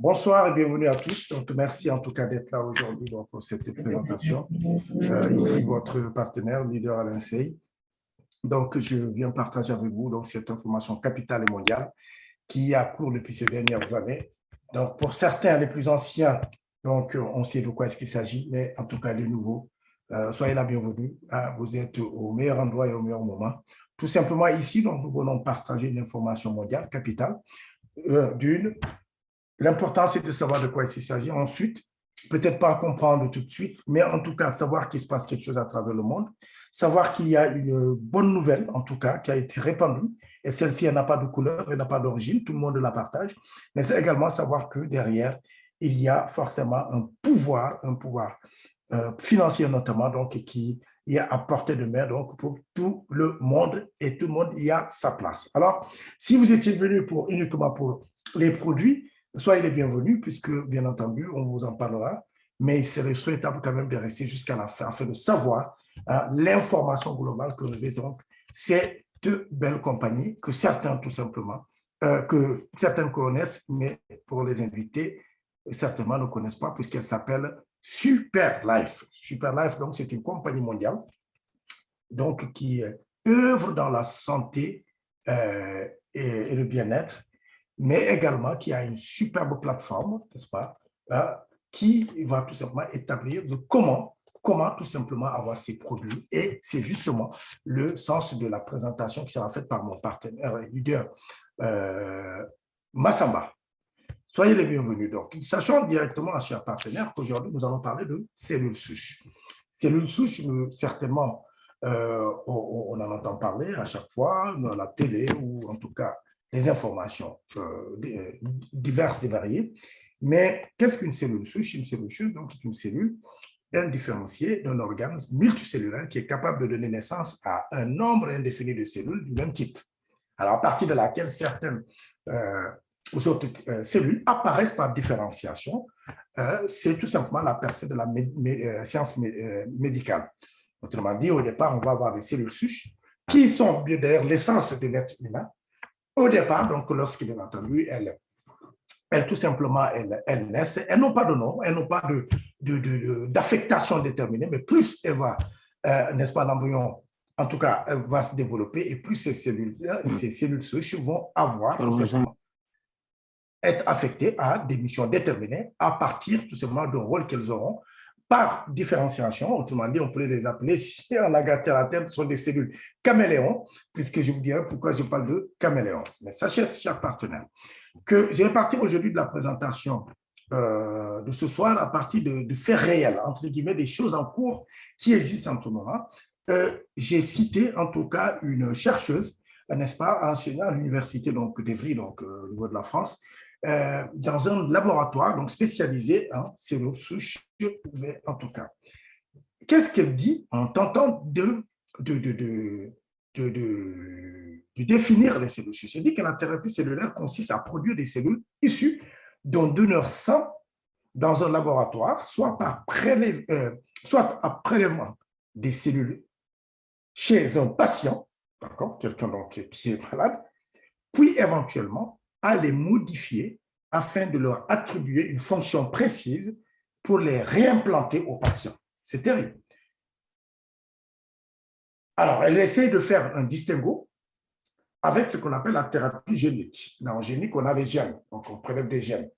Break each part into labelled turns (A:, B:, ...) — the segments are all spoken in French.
A: Bonsoir et bienvenue à tous. Donc, merci en tout cas d'être là aujourd'hui pour cette présentation. Ici, votre partenaire, leader Alain Sey. Donc, je viens partager avec vous cette information capitale et mondiale qui a cours depuis ces dernières années. Donc, pour certains, les plus anciens, donc, on sait de quoi est-ce qu'il s'agit, mais en tout cas, les nouveaux, soyez la bienvenue. Vous êtes au meilleur endroit et au meilleur moment. Tout simplement ici, donc, nous voulons partager une information mondiale capitale d'une. L'important, c'est de savoir de quoi il s'agit. Ensuite, peut-être pas comprendre tout de suite, mais en tout cas, savoir qu'il se passe quelque chose à travers le monde, savoir qu'il y a une bonne nouvelle, en tout cas, qui a été répandue, et celle-ci, elle n'a pas de couleur, elle n'a pas d'origine, tout le monde la partage, mais c'est également savoir que derrière, il y a forcément un pouvoir financier notamment, donc, qui est à portée de main donc, pour tout le monde, et tout le monde y a sa place. Alors, si vous étiez venu uniquement pour les produits, soyez les bienvenus, puisque, bien entendu, on vous en parlera, mais il serait souhaitable quand même de rester jusqu'à la fin, afin de savoir l'information globale que représente ces deux belles compagnies, que certains, tout simplement, que certains connaissent, mais pour les invités, certainement ne connaissent pas, puisqu'elle s'appelle Superlife. Superlife, donc, c'est une compagnie mondiale donc, qui œuvre dans la santé et le bien-être, mais également qui a une superbe plateforme, n'est-ce pas, qui va tout simplement établir de comment tout simplement avoir ces produits. Et c'est justement le sens de la présentation qui sera faite par mon partenaire et leader, Massamba. Soyez les bienvenus. Donc, sachant directement, chers partenaires, qu'aujourd'hui, nous allons parler de cellules souches. Cellules souches, certainement, on en entend parler à chaque fois, dans la télé ou en tout cas des informations diverses et variées. Mais qu'est-ce qu'une cellule souche? Une cellule souche, donc, est une cellule indifférenciée d'un organisme multicellulaire qui est capable de donner naissance à un nombre indéfini de cellules du même type. Alors, à partir de laquelle certaines autres cellules apparaissent par différenciation, c'est tout simplement la percée de la science médicale. Autrement dit, au départ, on va avoir des cellules souches qui sont bien d'ailleurs l'essence de l'être humain. Au départ, donc, lorsqu'il est entendu, elles tout simplement, elles naissent, elles n'ont pas de nom, elles n'ont pas d'affectation déterminée, mais plus elle va, n'est-ce pas, l'embryon, en tout cas, elle va se développer et plus ces cellules souches vont avoir tout simplement être affectées à des missions déterminées à partir tout simplement d'un rôle qu'elles auront par différenciation. Autrement dit, on pourrait les appeler, si on a gâté la tête, ce sont des cellules caméléons, puisque je vous dirai pourquoi je parle de caméléons. Mais sachez, chers partenaires, que je vais partir aujourd'hui de la présentation de ce soir à partir de faits réels, entre guillemets, des choses en cours qui existent en ce moment. J'ai cité en tout cas une chercheuse, n'est-ce pas, enseignant à l'université d'Evry, donc au niveau de la France, dans un laboratoire donc spécialisé en cellules souches, en tout cas. Qu'est-ce qu'elle dit en tentant de définir les cellules souches? Elle dit que la thérapie cellulaire consiste à produire des cellules issues d'un donneur sang dans un laboratoire, soit à prélèvement des cellules chez un patient, d'accord, quelqu'un donc qui est malade, puis éventuellement à les modifier afin de leur attribuer une fonction précise pour les réimplanter au patient. C'est terrible. Alors, elle essaie de faire un distinguo avec ce qu'on appelle la thérapie génique. Dans la génique, on a les gènes, donc on prélève des gènes.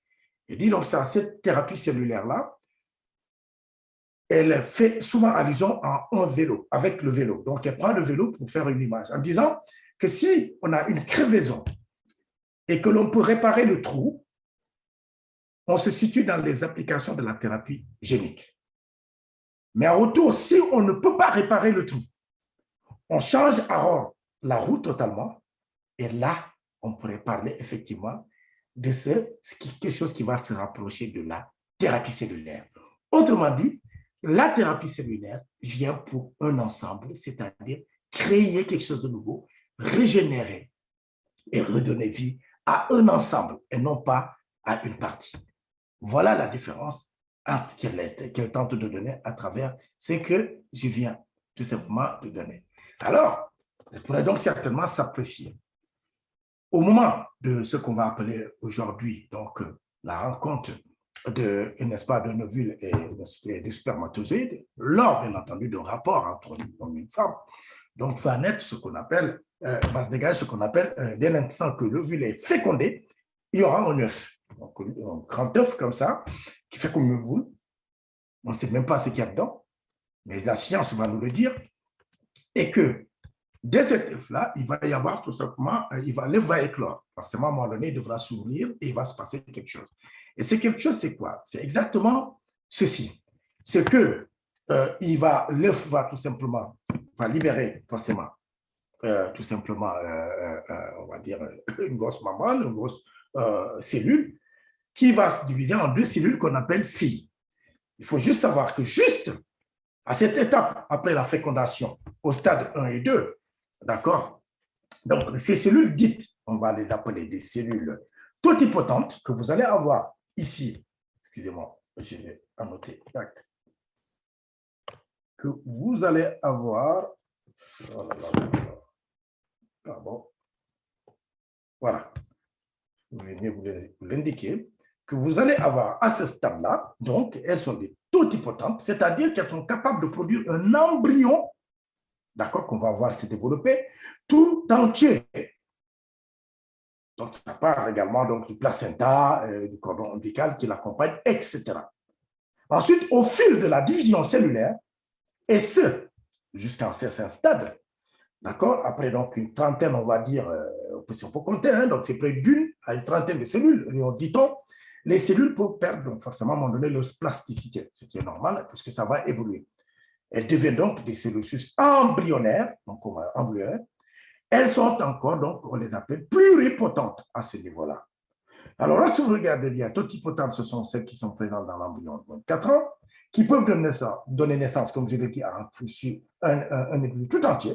A: Elle dit donc cette thérapie cellulaire-là, elle fait souvent allusion à un vélo, avec le vélo. Donc, elle prend le vélo pour faire une image, en disant que si on a une crevaison et que l'on peut réparer le trou, on se situe dans les applications de la thérapie génique. Mais en retour, si on ne peut pas réparer le trou, on change alors la roue totalement, et là, on pourrait parler effectivement de quelque chose qui va se rapprocher de la thérapie cellulaire. Autrement dit, la thérapie cellulaire vient pour un ensemble, c'est-à-dire créer quelque chose de nouveau, régénérer et redonner vie à un ensemble et non pas à une partie. Voilà la différence qu'elle tente de donner à travers ce que je viens tout simplement de donner. Alors, elle pourrait donc certainement s'apprécier. Au moment de ce qu'on va appeler aujourd'hui donc la rencontre n'est-ce pas, d'un ovule et de spermatozoïdes, lors, bien entendu, d'un rapport entre un homme et une femme, donc va naître ce qu'on appelle, va se dégager ce qu'on appelle, dès l'instant que l'ovule est fécondé, il y aura un œuf. Donc, un grand œuf comme ça, qui fait comme une boule. On ne sait même pas ce qu'il y a dedans, mais la science va nous le dire. Et que dès cet œuf-là, il va y avoir tout simplement, l'œuf va éclore. Forcément, à un moment donné, il devra s'ouvrir et il va se passer quelque chose. Et c'est quelque chose, c'est quoi? C'est exactement ceci. C'est que l'œuf va tout simplement, va libérer forcément, tout simplement, on va dire, une grosse membrane, une grosse cellule, qui va se diviser en deux cellules qu'on appelle filles. Il faut juste savoir que juste à cette étape, après la fécondation, au stade 1 et 2, d'accord? Donc, ces cellules dites, on va les appeler des cellules totipotentes, que vous allez avoir ici, excusez-moi, je vais annoter, que vous allez avoir, pardon, voilà, je vais vous l'indiquer, que vous allez avoir à ce stade-là, donc elles sont des totipotentes, c'est-à-dire qu'elles sont capables de produire un embryon, d'accord, qu'on va voir se développer, tout entier. Donc, ça part également donc, du placenta, du cordon ombilical qui l'accompagne, etc. Ensuite, au fil de la division cellulaire, et ce, jusqu'à un certain stade, d'accord, après donc une trentaine, on va dire, si on peut compter, hein, donc c'est près d'une à une trentaine de cellules, dit-on, les cellules peuvent perdre donc, forcément à un moment donné leur plasticité, ce qui est normal, puisque ça va évoluer. Elles deviennent donc des cellules embryonnaires, donc embryonnaires. Elles sont encore, donc, on les appelle pluripotentes à ce niveau-là. Alors, lorsque vous regardez bien, totipotentes, ce sont celles qui sont présentes dans l'embryon de 24 ans, qui peuvent donner naissance, comme je l'ai dit, à un embryon tout entier.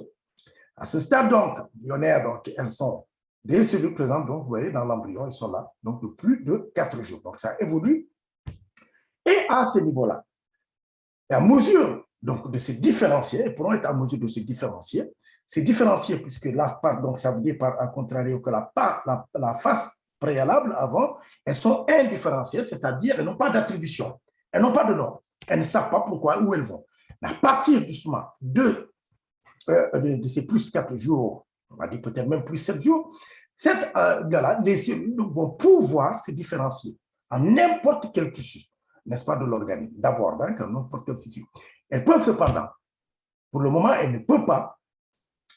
A: À ce stade, donc, embryonnaire, donc, elles sont des cellules présentes, donc, vous voyez, dans l'embryon, elles sont là, donc, de plus de 4 jours. Donc, ça évolue. Et à ce niveau-là, à mesure donc, de se différencier, elles pourront être à mesure de se différencier, puisque la part, donc ça veut dire par un contrario que la face préalable avant, elles sont indifférenciées, c'est-à-dire elles n'ont pas d'attribution, elles n'ont pas de nom, elles ne savent pas pourquoi, où elles vont. Mais à partir justement de ces plus 4 jours, on va dire peut-être même plus 7 jours, les cellules vont pouvoir se différencier en n'importe quel tissu, n'est-ce pas, de l'organisme. D'abord, comme n'importe quel tissu. Elles peuvent cependant, pour le moment, elles ne peuvent pas,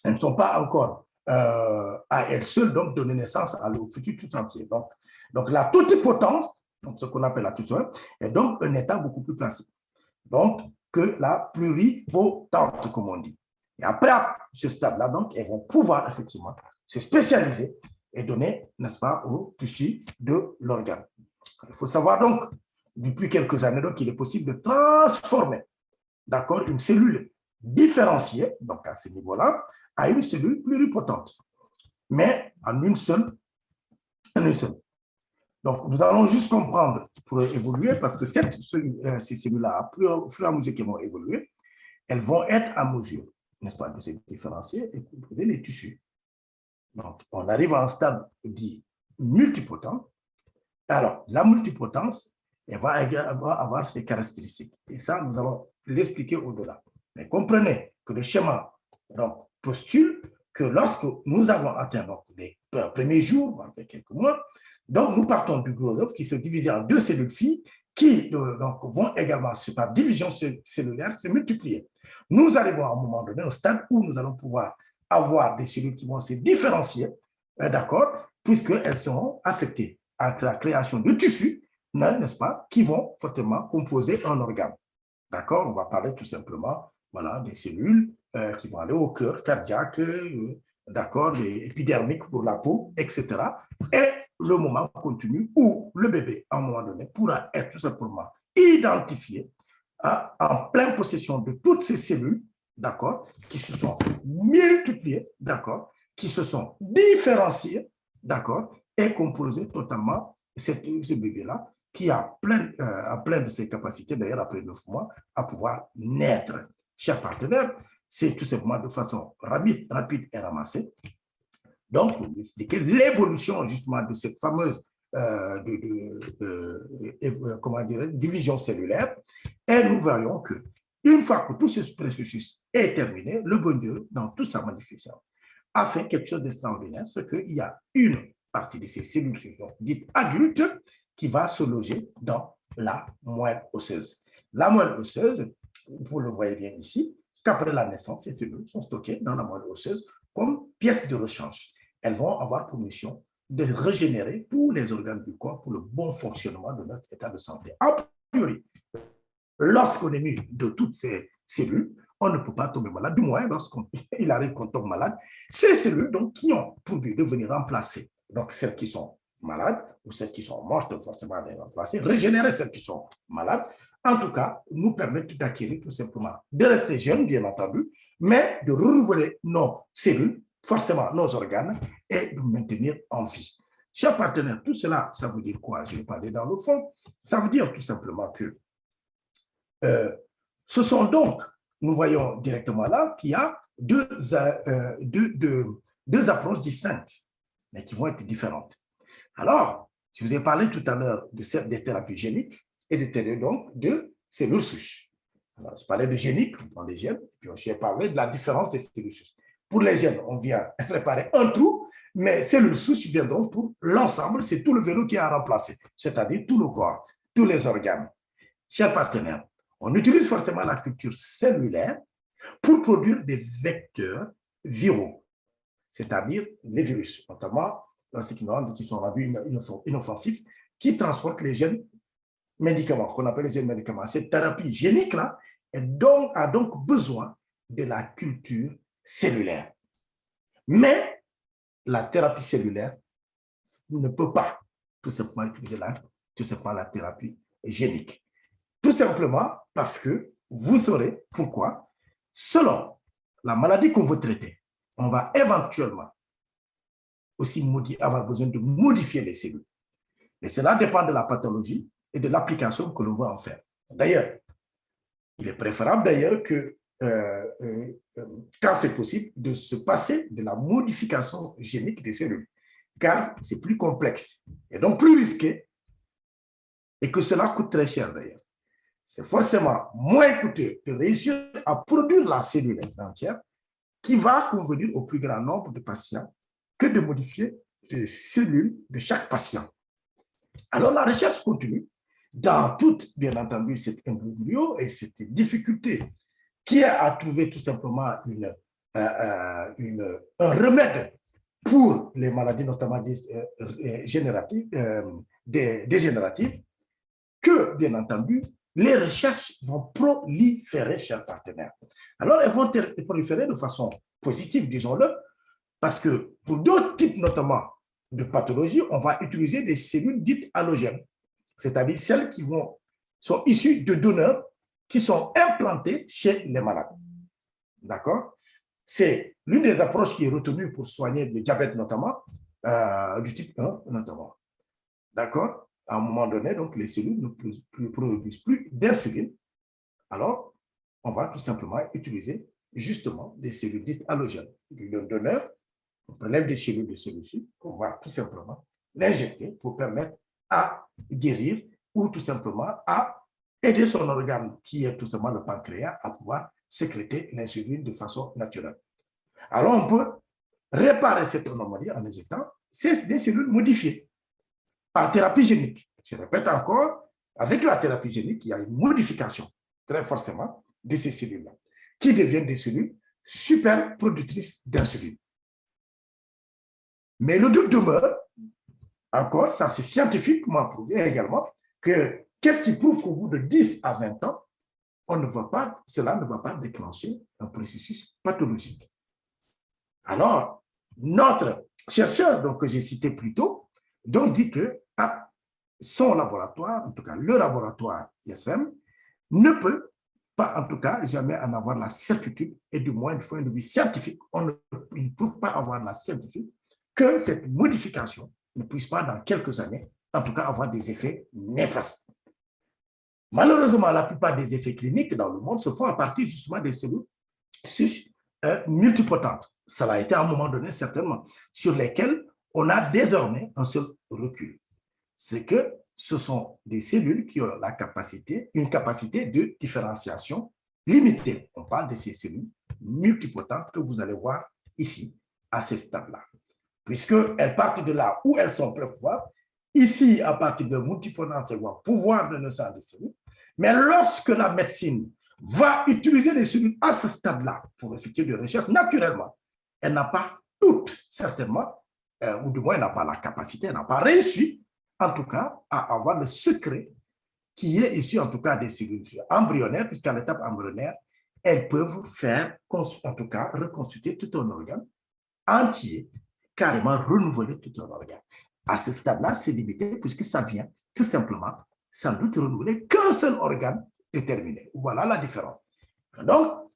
A: elles ne sont pas encore à elles seules, donc, donner naissance au futur tout entier. Donc la totipotence, donc ce qu'on appelle la tutelle, est donc un état beaucoup plus placé. Donc, que la pluripotente, comme on dit. Et après ce stade-là, donc, elles vont pouvoir effectivement se spécialiser et donner, n'est-ce pas, au tissu de l'organe. Il faut savoir donc, depuis quelques années, donc, il est possible de transformer, d'accord, une cellule différenciée, donc à ce niveau-là, à une cellule pluripotente, mais en une seule. Donc, nous allons juste comprendre pour évoluer, parce que ces cellules-là, au fur et à mesure qu'elles vont évoluer, elles vont être à mesure, n'est-ce pas, de se différencier et composer les tissus. Donc, on arrive à un stade dit multipotent. Alors, la multipotence, elle va avoir ses caractéristiques. Et ça, nous allons l'expliquer au-delà. Mais comprenez que le schéma donc, postule que lorsque nous avons atteint donc, les premiers jours, quelques mois, donc nous partons du gros œuf qui se divise en deux cellules filles qui donc, vont également, par division cellulaire, se multiplier. Nous arrivons à un moment donné, au stade où nous allons pouvoir avoir des cellules qui vont se différencier, d'accord, puisqu'elles seront affectées à la création de tissus, n'est-ce pas, qui vont fortement composer un organe. D'accord? On va parler tout simplement, voilà, des cellules qui vont aller au cœur cardiaque, d'accord, épidermiques pour la peau, etc. Et le moment continu où le bébé, à un moment donné, pourra être tout simplement identifié en pleine possession de toutes ces cellules, d'accord, qui se sont multipliées, d'accord, qui se sont différenciées, d'accord, et composé totalement ce bébé-là qui a plein de ses capacités, d'ailleurs après 9 mois, à pouvoir naître. Chers partenaires, c'est tout simplement de façon rapide et ramassée. Donc, expliquer l'évolution justement de cette fameuse comment dire, division cellulaire. Et nous voyons que une fois que tout ce processus est terminé, le bon Dieu, dans toute sa magnificence, a fait quelque chose d'extraordinaire, c'est qu'il y a une partie de ces cellules dites adultes qui va se loger dans la moelle osseuse. La moelle osseuse, vous le voyez bien ici, qu'après la naissance, ces cellules sont stockées dans la moelle osseuse comme pièces de rechange. Elles vont avoir pour mission de régénérer tous les organes du corps pour le bon fonctionnement de notre état de santé. A priori, lorsqu'on est mis de toutes ces cellules, on ne peut pas tomber malade, du moins lorsqu'il arrive qu'on tombe malade. Ces cellules donc, qui ont pour but de venir remplacer donc celles qui sont malades ou celles qui sont mortes, forcément à les remplacer, régénérer celles qui sont malades, en tout cas, nous permettent d'acquérir tout simplement, de rester jeunes, bien entendu, mais de renouveler nos cellules, forcément nos organes, et de maintenir en vie. Chers partenaires, tout cela, ça veut dire quoi? Je vais parler dans le fond. Ça veut dire tout simplement que ce sont donc, nous voyons directement là qu'il y a deux approches distinctes, mais qui vont être différentes. Alors, je vous ai parlé tout à l'heure des thérapies géniques et de cellules souches. Alors, je parlais de génique dans les gènes, puis j'ai parlé de la différence des cellules souches. Pour les gènes, on vient réparer un trou, mais cellules souches viendront pour l'ensemble, c'est tout le vélo qui a remplacé, c'est-à-dire tout le corps, tous les organes. Chers partenaires, on utilise forcément la culture cellulaire pour produire des vecteurs viraux, c'est-à-dire les virus, notamment qui sont rendus inoffensifs, qui transportent les gènes médicaments, qu'on appelle les gènes médicaments. Cette thérapie génique-là a donc besoin de la culture cellulaire. Mais la thérapie cellulaire ne peut pas tout simplement utiliser la thérapie génique. Tout simplement parce que vous saurez pourquoi, selon la maladie qu'on veut traiter, on va éventuellement aussi avoir besoin de modifier les cellules. Et cela dépend de la pathologie et de l'application que l'on va en faire. D'ailleurs, il est préférable d'ailleurs que, quand c'est possible, de se passer de la modification génique des cellules, car c'est plus complexe et donc plus risqué et que cela coûte très cher d'ailleurs. C'est forcément moins coûteux de réussir à produire la cellule entière qui va convenir au plus grand nombre de patients que de modifier les cellules de chaque patient. Alors, la recherche continue dans toute, bien entendu, cet imbroglio et cette difficulté qui est à trouver tout simplement un remède pour les maladies, notamment dégénératives, que, bien entendu, les recherches vont proliférer, chers partenaires. Alors, elles vont proliférer de façon positive, disons-le, parce que pour d'autres types, notamment de pathologies, on va utiliser des cellules dites allogènes, c'est-à-dire celles qui sont issues de donneurs qui sont implantées chez les malades. D'accord? C'est l'une des approches qui est retenue pour soigner le diabète, notamment, du type 1, notamment. D'accord? À un moment donné, donc, les cellules ne produisent plus d'insuline. Alors, on va tout simplement utiliser justement des cellules dites allogènes. Le donneur, on prélève des cellules de celui-ci, on va tout simplement l'injecter pour permettre à guérir ou tout simplement à aider son organe, qui est tout simplement le pancréas, à pouvoir sécréter l'insuline de façon naturelle. Alors, on peut réparer cette anomalie en injectant des cellules modifiées par thérapie génique. Je répète encore, avec la thérapie génique, il y a une modification, très forcément, de ces cellules-là, qui deviennent des cellules super productrices d'insuline. Mais le doute demeure, encore, ça c'est scientifiquement prouvé également, que qu'est-ce qui prouve qu'au bout de 10 à 20 ans, cela ne va pas déclencher un processus pathologique. Alors, notre chercheur donc, que j'ai cité plus tôt, donc dit que son laboratoire, en tout cas le laboratoire ISM, ne peut pas, en tout cas, jamais en avoir la certitude, et du moins du point de vue scientifique, on ne peut pas avoir la certitude que cette modification ne puisse pas, dans quelques années, en tout cas, avoir des effets néfastes. Malheureusement, la plupart des effets cliniques dans le monde se font à partir justement des cellules multipotentes. Ça a été à un moment donné, certainement, sur lesquelles on a désormais un seul recul. c'est que ce sont des cellules qui ont une capacité de différenciation limitée. On parle de ces cellules multipotentes que vous allez voir ici, à ce stade-là. Puisqu'elles partent de là où elles sont plein pouvoir, ici, à partir de multipotentes, c'est le pouvoir de naissance des cellules. Mais lorsque la médecine va utiliser les cellules à ce stade-là pour effectuer des recherches, naturellement, elle n'a pas toutes, certainement, ou du moins, elle n'a pas la capacité, elle n'a pas réussi, en tout cas, à avoir le secret qui est issu, en tout cas, des cellules embryonnaires, puisqu'à l'étape embryonnaire, elles peuvent faire, en tout cas, reconstituer tout un organe entier, carrément renouveler tout un organe. À ce stade-là, c'est limité puisque ça vient tout simplement, sans doute, renouveler qu'un seul organe déterminé. Voilà la différence. Donc,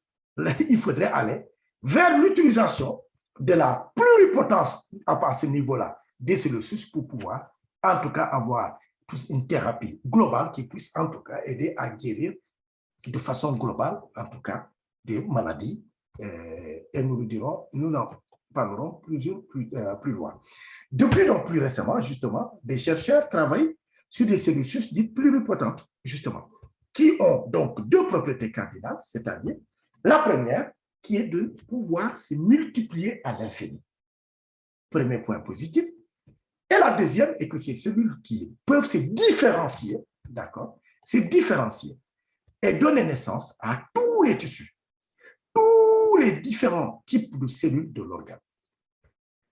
A: il faudrait aller vers l'utilisation de la pluripotence à ce niveau-là des cellules souches pour pouvoir, en tout cas, avoir une thérapie globale qui puisse, en tout cas, aider à guérir de façon globale, en tout cas, des maladies. Et nous le dirons, nous en parlerons plus loin. Depuis donc plus récemment, justement, des chercheurs travaillent sur des cellules souches dites pluripotentes, justement, qui ont donc deux propriétés cardinales, c'est-à-dire la première, qui est de pouvoir se multiplier à l'infini. Premier point positif. Et la deuxième est que ces cellules qui peuvent se différencier, d'accord, se différencier et donner naissance à tous les tissus, tous les différents types de cellules de l'organe.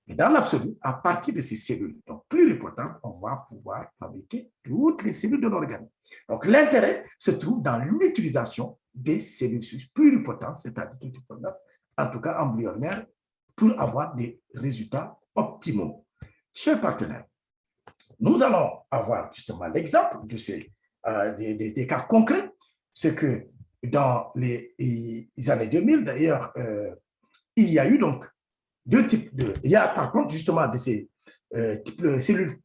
A: Et dans l'absolu, à partir de ces cellules, donc pluripotentes, on va pouvoir fabriquer toutes les cellules de l'organe. Donc l'intérêt se trouve dans l'utilisation des cellules pluripotentes, c'est-à-dire en tout cas embryonnaires, pour avoir des résultats optimaux. Chers partenaires, nous allons avoir justement l'exemple de des cas concrets. C'est que dans les années 2000, d'ailleurs, il y a eu donc deux types il y a par contre justement de ces cellules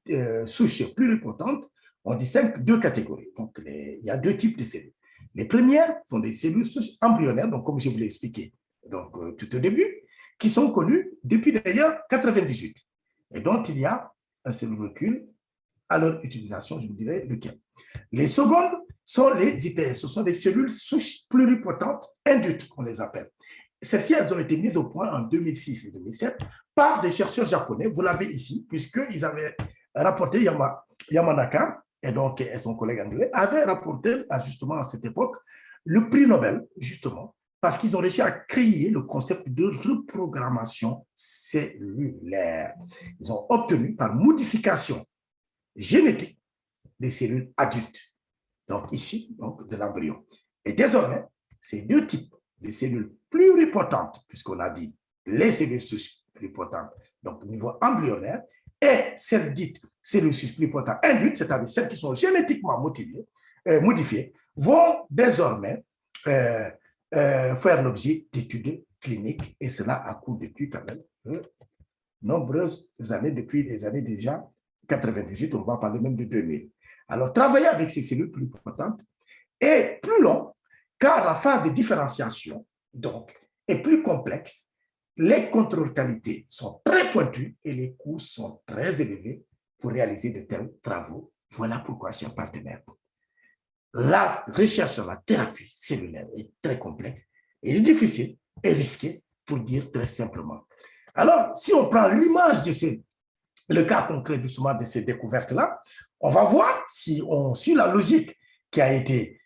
A: souches pluripotentes, on distingue deux catégories. Donc, il y a deux types de cellules. Les premières sont des cellules souches embryonnaires, donc comme je vous l'ai expliqué donc, tout au début, qui sont connues depuis d'ailleurs 1998 et dont il y a un seul recul à leur utilisation, je vous dirai lequel. Les secondes sont les IPS, ce sont des cellules souches pluripotentes induites, on les appelle. Celles-ci, elles ont été mises au point en 2006 et 2007 par des chercheurs japonais, vous l'avez ici, puisqu'ils avaient rapporté, Yamanaka et donc son collègue anglais, avaient rapporté justement à cette époque le prix Nobel, justement, parce qu'ils ont réussi à créer le concept de reprogrammation cellulaire. Ils ont obtenu par modification génétique des cellules adultes, donc ici, donc de l'embryon. Et désormais, ces deux types de cellules pluripotentes, puisqu'on a dit les cellules souches pluripotentes, donc au niveau embryonnaire, et celles dites cellules souches pluripotentes induites, c'est-à-dire celles qui sont génétiquement modifiées, vont désormais faire l'objet d'études cliniques, et cela a cours depuis quand même nombreuses années, depuis les années déjà 98, on va parler même de 2000. Alors, travailler avec ces cellules pluripotentes est plus long, car la phase de différenciation, donc, est plus complexe. Les contrôles qualité sont très pointus et les coûts sont très élevés pour réaliser de tels travaux. Voilà pourquoi, chers partenaires, la recherche sur la thérapie cellulaire est très complexe et difficile et risquée, pour dire très simplement. Alors, si on prend l'image de le cas concret justement de ces découvertes-là, on va voir si on suit la logique qui a été,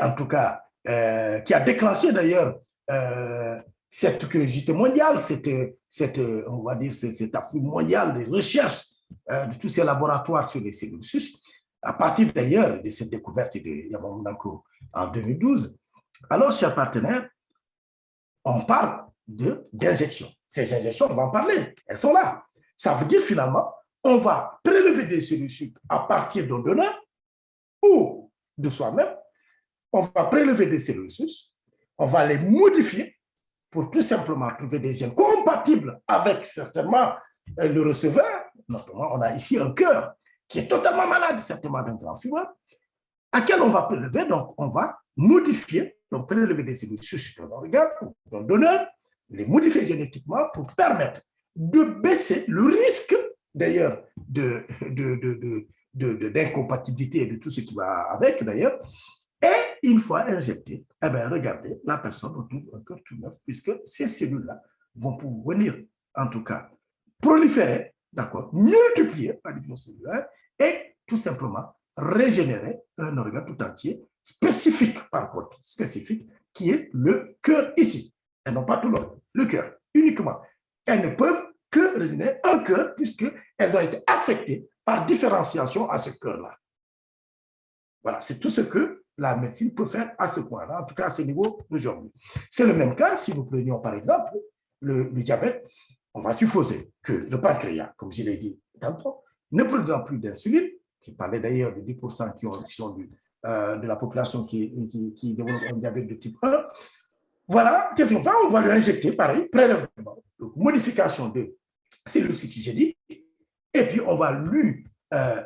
A: en tout cas, qui a déclenché d'ailleurs cette curiosité mondiale, on va dire, cet afflux mondial de recherche de tous ces laboratoires sur les cellules souches, à partir d'ailleurs de cette découverte de Yamanaka en 2012. Alors, chers partenaires, on parle d'injections. Ces injections, on va en parler, elles sont là. Ça veut dire finalement, on va prélever des cellules souches à partir d'un donneur ou de soi-même. On va prélever des cellules souches, on va les modifier pour tout simplement trouver des gènes compatibles avec certainement le receveur. Notamment, on a ici un cœur qui est totalement malade, certainement d'un grand fumeur, à quel on va prélever. Donc, on va modifier, donc prélever des cellules souches d'un organe ou d'un donneur, les modifier génétiquement pour permettre de baisser le risque, d'ailleurs, d'incompatibilité et de tout ce qui va avec d'ailleurs. Et une fois injecté, eh bien, regardez, la personne retrouve un cœur tout neuf, puisque ces cellules-là vont pouvoir venir, en tout cas, proliférer, d'accord, multiplier par division cellulaire et tout simplement régénérer un organe tout entier spécifique, par contre, spécifique, qui est le cœur ici. Elles n'ont pas tout l'organe, le cœur uniquement. Elles ne peuvent que régénérer un cœur puisqu'elles ont été affectées par différenciation à ce cœur-là. Voilà, c'est tout ce que la médecine peut faire à ce point-là, en tout cas à ce niveau d'aujourd'hui. C'est le même cas si nous prenions par exemple le diabète. On va supposer que le pancréas, comme je l'ai dit tantôt, ne produisant plus d'insuline, qui parlait d'ailleurs de 10% qui sont de la population qui développe un diabète de type 1, voilà, qu'est-ce qu'on fait? On va lui injecter, pareil, prélèvement, modification de cellules cytogéniques, et puis on va lui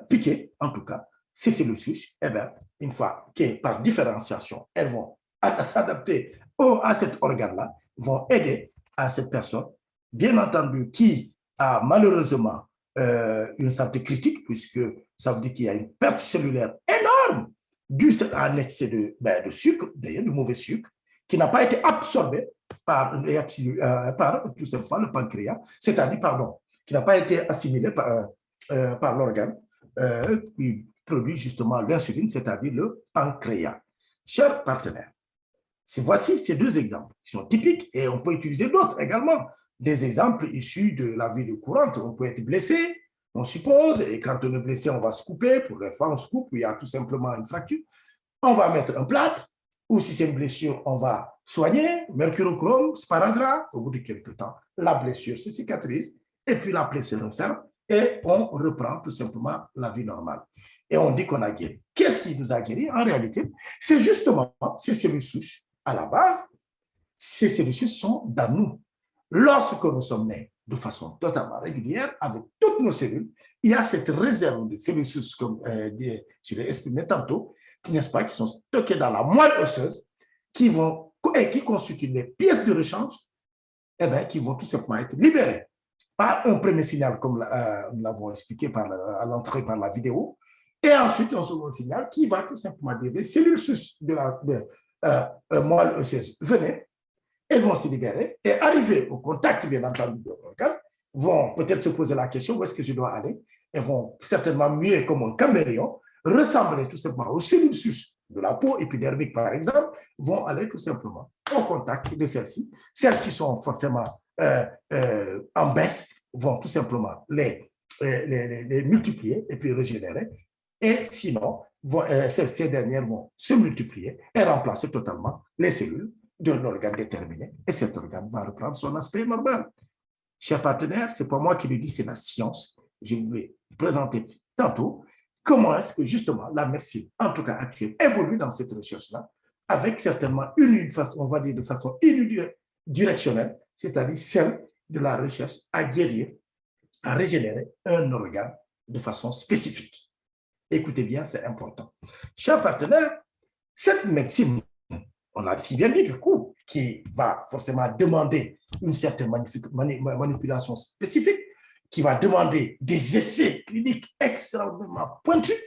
A: piquer, en tout cas, ces cellules souches, eh bien, une fois que par différenciation, elles vont s'adapter à cet organe-là, vont aider à cette personne, bien entendu, qui a malheureusement une santé critique, puisque ça veut dire qu'il y a une perte cellulaire énorme due à un excès de sucre, d'ailleurs, de mauvais sucre, qui n'a pas été absorbé par tout simplement le pancréas, c'est-à-dire, pardon, qui n'a pas été assimilé par l'organe qui produit justement l'insuline, c'est-à-dire le pancréas. Chers partenaires, voici ces deux exemples qui sont typiques et on peut utiliser d'autres également. Des exemples issus de la vie courante. On peut être blessé, on suppose, et quand on est blessé, on va se couper. Pour les fois, on se coupe, il y a tout simplement une fracture. On va mettre un plâtre, ou si c'est une blessure, on va soigner, mercurochrome, sparadrap. Au bout de quelques temps, la blessure se cicatrise et puis la plaie se referme et on reprend tout simplement la vie normale. Et on dit qu'on a guéri. Qu'est-ce qui nous a guéri? En réalité, c'est justement ces cellules souches. À la base, ces cellules souches sont dans nous. Lorsque nous sommes nés de façon totalement régulière, avec toutes nos cellules, il y a cette réserve de cellules souches, comme je l'ai exprimé tantôt, n'est-ce pas, qui sont stockées dans la moelle osseuse, qui constituent les pièces de rechange, eh bien, qui vont tout simplement être libérées par un premier signal, comme nous l'avons expliqué à l'entrée par la vidéo, et ensuite un second signal qui va tout simplement dire les cellules souches de la moelle osseuse, venez, elles vont se libérer et arriver au contact, bien entendu, de l'organe, vont peut-être se poser la question où est-ce que je dois aller, et vont certainement muer comme un caméléon, ressembler tout simplement aux cellules souches de la peau épidermique, par exemple, vont aller tout simplement au contact de celles-ci. Celles qui sont forcément en baisse vont tout simplement les multiplier et puis régénérer. Et sinon, ces dernières vont se multiplier et remplacer totalement les cellules de l'organe déterminé. Et cet organe va reprendre son aspect normal. Chers partenaires, ce n'est pas moi qui le dis, c'est la science. Je vous l'ai présenté tantôt. Comment est-ce que justement la médecine, en tout cas actuelle, évolue dans cette recherche-là, avec certainement une façon, on va dire de façon unidirectionnelle, c'est-à-dire celle de la recherche à guérir, à régénérer un organe de façon spécifique. Écoutez bien, c'est important. Chers partenaires, cette médecine, on l'a si bien dit du coup, qui va forcément demander une certaine manipulation spécifique, qui va demander des essais cliniques extrêmement pointus,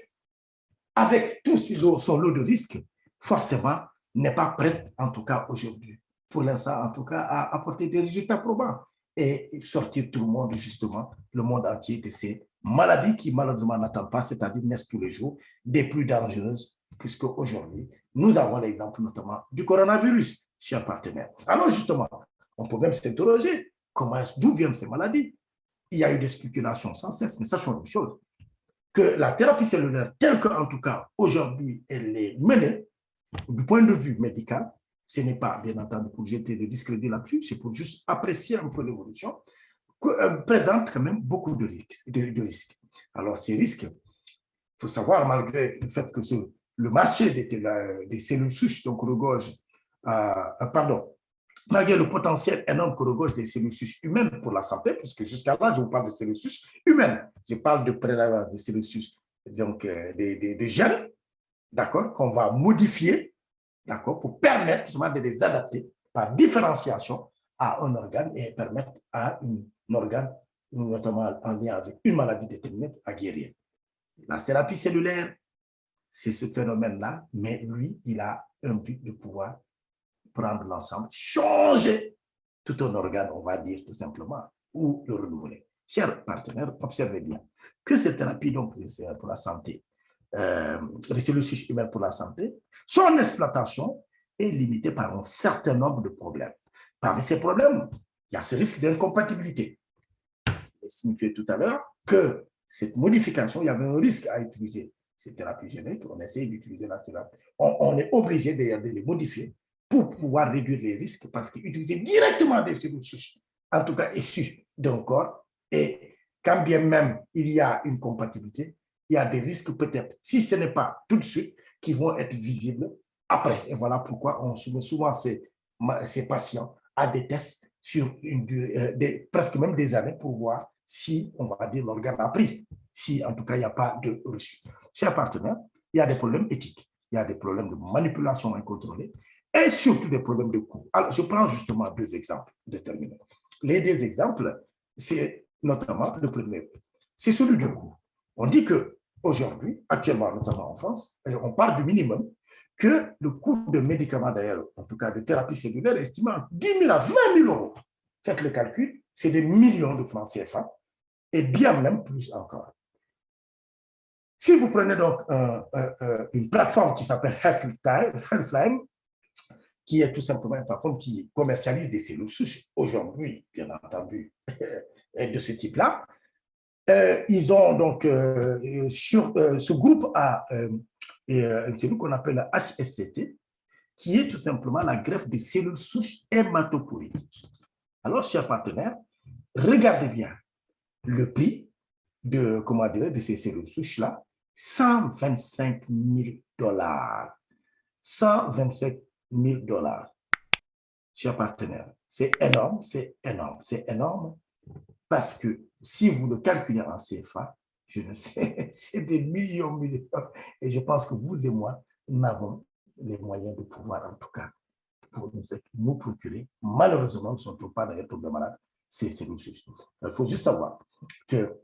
A: avec tout son lot de risques, forcément, n'est pas prête, en tout cas aujourd'hui, pour l'instant, en tout cas, à apporter des résultats probants et sortir tout le monde, justement, le monde entier de ces maladies qui, malheureusement, n'attendent pas, c'est-à-dire naissent tous les jours, des plus dangereuses, puisque aujourd'hui, nous avons l'exemple notamment du coronavirus, chers partenaires. Alors, justement, on peut même s'interroger d'où viennent ces maladies. Il y a eu des spéculations sans cesse, mais sachons une chose, que la thérapie cellulaire, telle qu'en tout cas aujourd'hui elle est menée, du point de vue médical, ce n'est pas bien entendu pour jeter le discrédit là-dessus, c'est pour juste apprécier un peu l'évolution, présente quand même beaucoup de risques. Alors ces risques, il faut savoir, malgré le fait que le marché des cellules souches, donc regorge, malgré le potentiel énorme que regorge des cellules souches humaines pour la santé, puisque jusqu'à là, je vous parle de cellules souches humaines. Je parle de prélèvement des cellules souches, donc des gènes, d'accord, qu'on va modifier, d'accord, pour permettre justement de les adapter par différenciation à un organe et permettre à un organe, notamment en lien avec une maladie déterminée, à guérir. La thérapie cellulaire, c'est ce phénomène-là, mais lui, il a un but de pouvoir prendre l'ensemble, changer tout un organe, on va dire tout simplement, ou le renouveler. Chers partenaires, observez bien que cette thérapie donc, pour la santé, les cellules souches humaines pour la santé, son exploitation est limitée par un certain nombre de problèmes. Parmi ces problèmes, il y a ce risque d'incompatibilité. J'ai signifié tout à l'heure que cette modification, il y avait un risque à utiliser ces thérapies géniques. On essaie d'utiliser la thérapie. On est obligé de les modifier pour pouvoir réduire les risques parce qu'utiliser directement des cellules souches, en tout cas issues d'un corps, et quand bien même il y a une compatibilité, il y a des risques peut-être, si ce n'est pas tout de suite, qui vont être visibles après. Et voilà pourquoi on soumet souvent ces patients à des tests sur presque même des années pour voir si, on va dire, l'organe a pris, si en tout cas il n'y a pas de reçu. Chers partenaires, il y a des problèmes éthiques, il y a des problèmes de manipulation incontrôlée et surtout des problèmes de coût. Alors, je prends justement deux exemples déterminés. Les deux exemples, c'est notamment le premier, c'est celui du coût. On dit qu'aujourd'hui, actuellement, notamment en France, on parle du minimum, que le coût de médicaments d'ailleurs, en tout cas de thérapie cellulaire, est estimé à 10 000 à 20 000 euros. Faites le calcul, c'est des millions de francs CFA et bien même plus encore. Si vous prenez donc une plateforme qui s'appelle Healthline, qui est tout simplement une plateforme qui commercialise des cellules souches, aujourd'hui, bien entendu, de ce type-là, ils ont donc, sur ce groupe a une cellule qu'on appelle la HSCT, qui est tout simplement la greffe des cellules souches hématopoïétiques. Alors, chers partenaires, regardez bien le prix de ces cellules souches-là, 125 000 $. 125 000 $. Chers partenaires, c'est énorme, c'est énorme, c'est énorme, parce que si vous le calculez en CFA, je ne sais, c'est des millions, et je pense que vous et moi, nous avons les moyens de pouvoir, en tout cas, pour nous procurer. Malheureusement, nous ne sommes pas d'ailleurs tombés malades, ces cellules souches. Il faut juste savoir que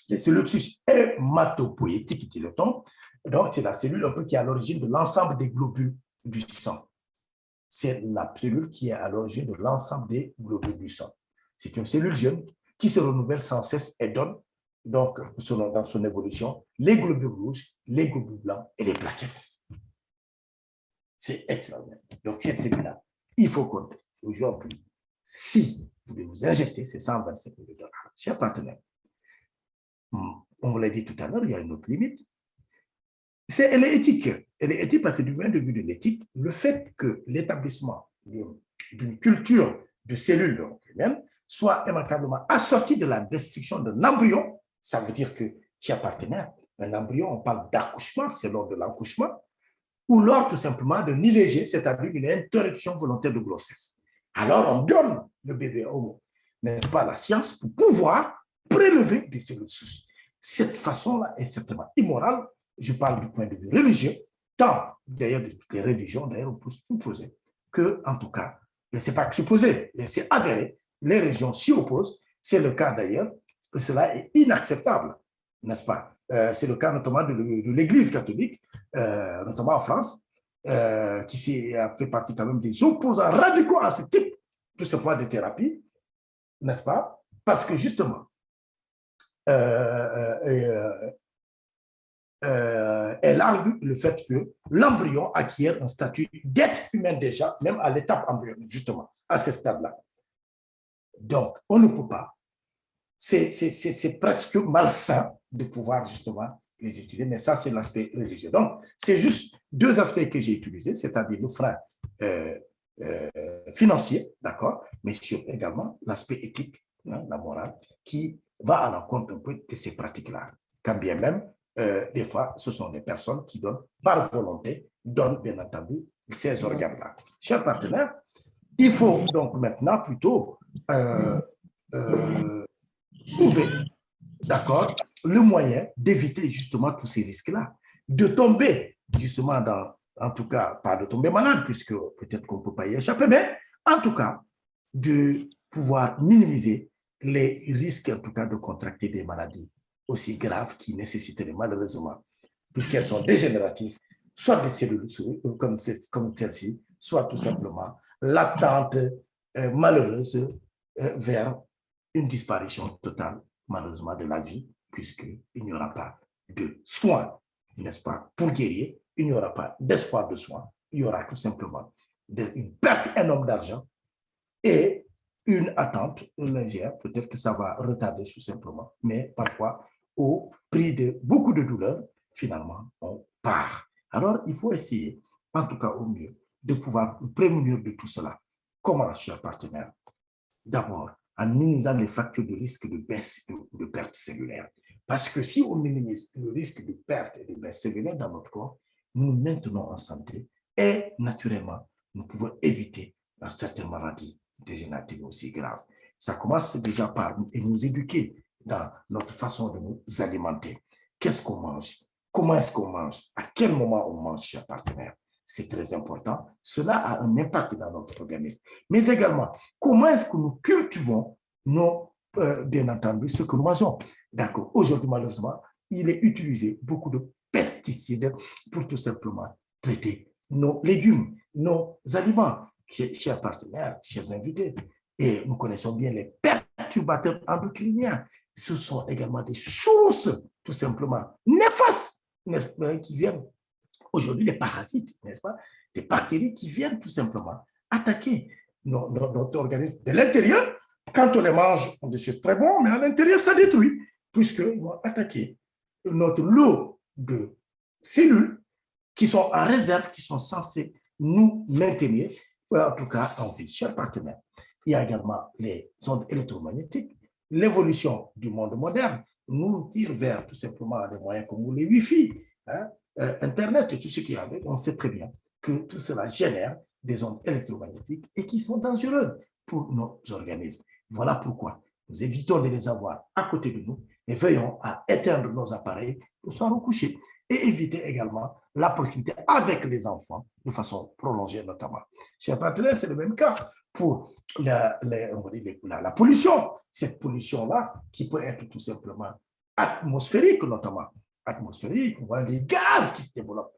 A: les cellules souches hématopoïétiques, dit-on, donc c'est la cellule un peu qui est à l'origine de l'ensemble des globules du sang. C'est la cellule qui est à l'origine de l'ensemble des globules du sang. C'est une cellule jeune qui se renouvelle sans cesse et donne, donc, dans son évolution, les globules rouges, les globules blancs et les plaquettes. C'est extraordinaire. Donc, cette cellule-là, il faut compter. Aujourd'hui, si vous voulez vous injecter, c'est 125 000 $. Chers partenaires, on vous l'a dit tout à l'heure, il y a une autre limite. Elle est éthique. Elle est éthique parce que du point de vue de l'éthique, le fait que l'établissement d'une culture de cellules humaines soit immanquablement assorti de la destruction d'un embryon, ça veut dire que, chers partenaires, un embryon, on parle d'accouchement, c'est lors de l'accouchement, ou lors tout simplement d'un IVG, c'est-à-dire une interruption volontaire de grossesse. Alors, on donne le bébé au monde, n'est-ce pas, la science, pour pouvoir prélever des cellules souches. Cette façon-là est certainement immorale. Je parle du point de vue religieux, tant d'ailleurs de toutes les religions, d'ailleurs, on peut supposer que, en tout cas, ce n'est pas que supposer, c'est avéré, les religions s'y opposent. C'est le cas d'ailleurs, que cela est inacceptable, n'est-ce pas? C'est le cas notamment de l'Église catholique, notamment en France, qui a fait partie quand même des opposants radicaux à ce type tout simplement de thérapie, n'est-ce pas? Parce que justement, elle argue le fait que l'embryon acquiert un statut d'être humain déjà, même à l'étape embryonique, justement, à ce stade-là. Donc, on ne peut pas. C'est presque malsain de pouvoir justement les utiliser, mais ça, c'est l'aspect religieux. Donc, c'est juste deux aspects que j'ai utilisés, c'est-à-dire le frein financier, d'accord, mais sur également l'aspect éthique, hein, la morale, qui va à l'encontre un peu de ces pratiques-là. Quand bien même, des fois, ce sont des personnes qui donnent par volonté, donnent bien entendu ces organes-là. Chers partenaires, il faut donc maintenant plutôt trouver, d'accord, le moyen d'éviter justement tous ces risques-là, de tomber justement dans, en tout cas, pas de tomber malade, puisque peut-être qu'on ne peut pas y échapper, mais en tout cas, de pouvoir minimiser les risques, en tout cas, de contracter des maladies aussi graves qui nécessiteraient malheureusement, puisqu'elles sont dégénératives, soit des cellules comme celle-ci, soit tout simplement l'attente malheureuse vers une disparition totale, malheureusement, de la vie, puisqu'il n'y aura pas de soins, n'est-ce pas, pour guérir, il n'y aura pas d'espoir de soins, il y aura tout simplement une perte énorme d'argent et une attente légère, peut-être que ça va retarder tout simplement, mais parfois, au prix de beaucoup de douleurs, finalement, on part. Alors, il faut essayer, en tout cas au mieux, de pouvoir prévenir de tout cela. Comment, chers partenaires? D'abord, en minimisant les facteurs de risque de baisse de perte cellulaire. Parce que si on minimise le risque de perte et de baisse cellulaire dans notre corps, nous nous maintenons en santé et naturellement, nous pouvons éviter certaines maladies dégénératives aussi graves. Ça commence déjà par nous éduquer dans notre façon de nous alimenter. Qu'est-ce qu'on mange? Comment est-ce qu'on mange? À quel moment on mange, chers partenaires? C'est très important. Cela a un impact dans notre organisme. Mais également, comment est-ce que nous cultivons nos, bien entendu, ce que nous mangeons? D'accord. Aujourd'hui, malheureusement, il est utilisé beaucoup de pesticides pour tout simplement traiter nos légumes, nos aliments. Chers partenaires, chers invités, et nous connaissons bien les perturbateurs endocriniens. Ce sont également des sources, tout simplement, néfastes, qui viennent aujourd'hui des parasites, n'est-ce pas? Des bactéries qui viennent tout simplement attaquer notre organisme de l'intérieur. Quand on les mange, on dit c'est très bon, mais à l'intérieur, ça détruit, puisqu'ils vont attaquer notre lot de cellules qui sont en réserve, qui sont censées nous maintenir, en tout cas en vie. Chers partenaires, il y a également les ondes électromagnétiques. L'évolution du monde moderne nous tire vers tout simplement des moyens comme les Wi-Fi, hein, Internet et tout ce qui est avec. On sait très bien que tout cela génère des ondes électromagnétiques et qui sont dangereuses pour nos organismes. Voilà pourquoi nous évitons de les avoir à côté de nous et veillons à éteindre nos appareils pour se recoucher et éviter également la proximité avec les enfants de façon prolongée notamment. Chez un partenaire, c'est le même cas pour la pollution. Cette pollution-là qui peut être tout simplement atmosphérique notamment. Atmosphérique, on voit des gaz qui se développent,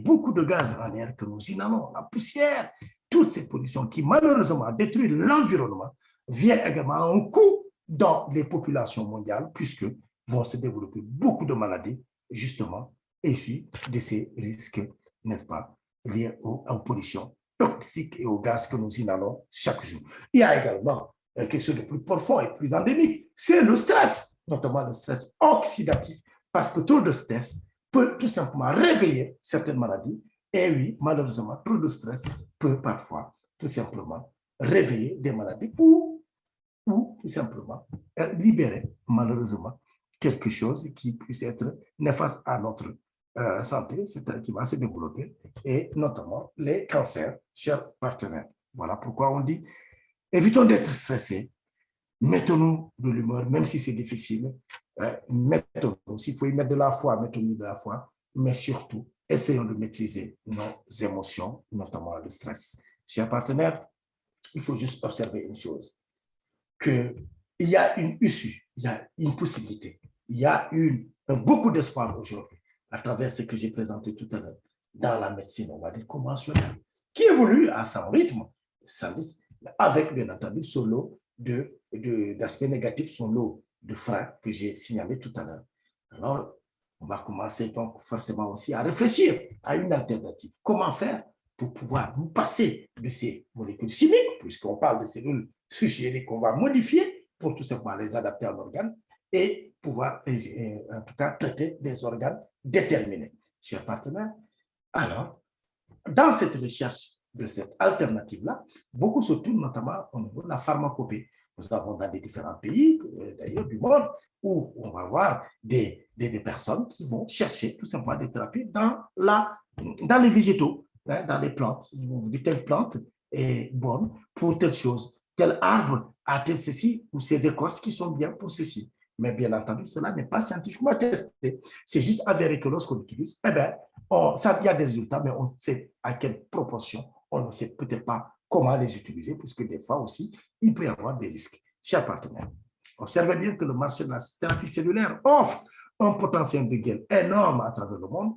A: beaucoup de gaz en l'air que nous inhalons, la poussière, toute cette pollution qui malheureusement détruit l'environnement vient également à un coût dans les populations mondiales puisque vont se développer beaucoup de maladies justement issues de ces risques, n'est-ce pas, liés aux pollutions toxiques et aux gaz que nous inhalons chaque jour. Il y a également quelque chose de plus profond et plus endémique, c'est le stress, notamment le stress oxydatif, parce que trop de stress peut tout simplement réveiller certaines maladies. Et oui, malheureusement, trop de stress peut parfois tout simplement réveiller des maladies ou tout simplement libérer malheureusement quelque chose qui puisse être néfaste à notre santé, c'est-à-dire qui va se développer, et notamment les cancers, chers partenaires. Voilà pourquoi on dit, évitons d'être stressés, mettons-nous de l'humeur, même si c'est difficile, mettons-nous, s'il faut y mettre de la foi, mettons-nous de la foi, mais surtout, essayons de maîtriser nos émotions, notamment le stress. Chers partenaires, il faut juste observer une chose, qu'il y a une issue, il y a une possibilité, il y a beaucoup d'espoir aujourd'hui à travers ce que j'ai présenté tout à l'heure dans la médecine, on va dire conventionnelle, qui évolue à son rythme, avec bien entendu son lot d'aspects négatifs, son lot de freins que j'ai signalé tout à l'heure. Alors, on va commencer donc forcément aussi à réfléchir à une alternative. Comment faire pour pouvoir nous passer de ces molécules chimiques, puisqu'on parle de cellules suggérées qu'on va modifier pour tout simplement les adapter à l'organe et pouvoir, en tout cas, traiter des organes déterminés. Chers partenaires, alors, dans cette recherche de cette alternative-là, beaucoup se tournent notamment au niveau de la pharmacopée. Nous avons dans des différents pays, d'ailleurs, du monde, où on va voir des personnes qui vont chercher tout simplement des thérapies dans les végétaux, dans les plantes. Ils vont vous dire telle plante est bonne pour telle chose, tel arbre a tel ceci, ou ces écorces qui sont bien pour ceci. Mais bien entendu, cela n'est pas scientifiquement testé. C'est juste avéré que lorsqu'on l'utilise, eh bien, ça, il y a des résultats, mais on sait à quelle proportion, on ne sait peut-être pas comment les utiliser, puisque des fois aussi, il peut y avoir des risques. Chers partenaires, Observez bien que le marché de la thérapie cellulaire offre un potentiel de gain énorme à travers le monde,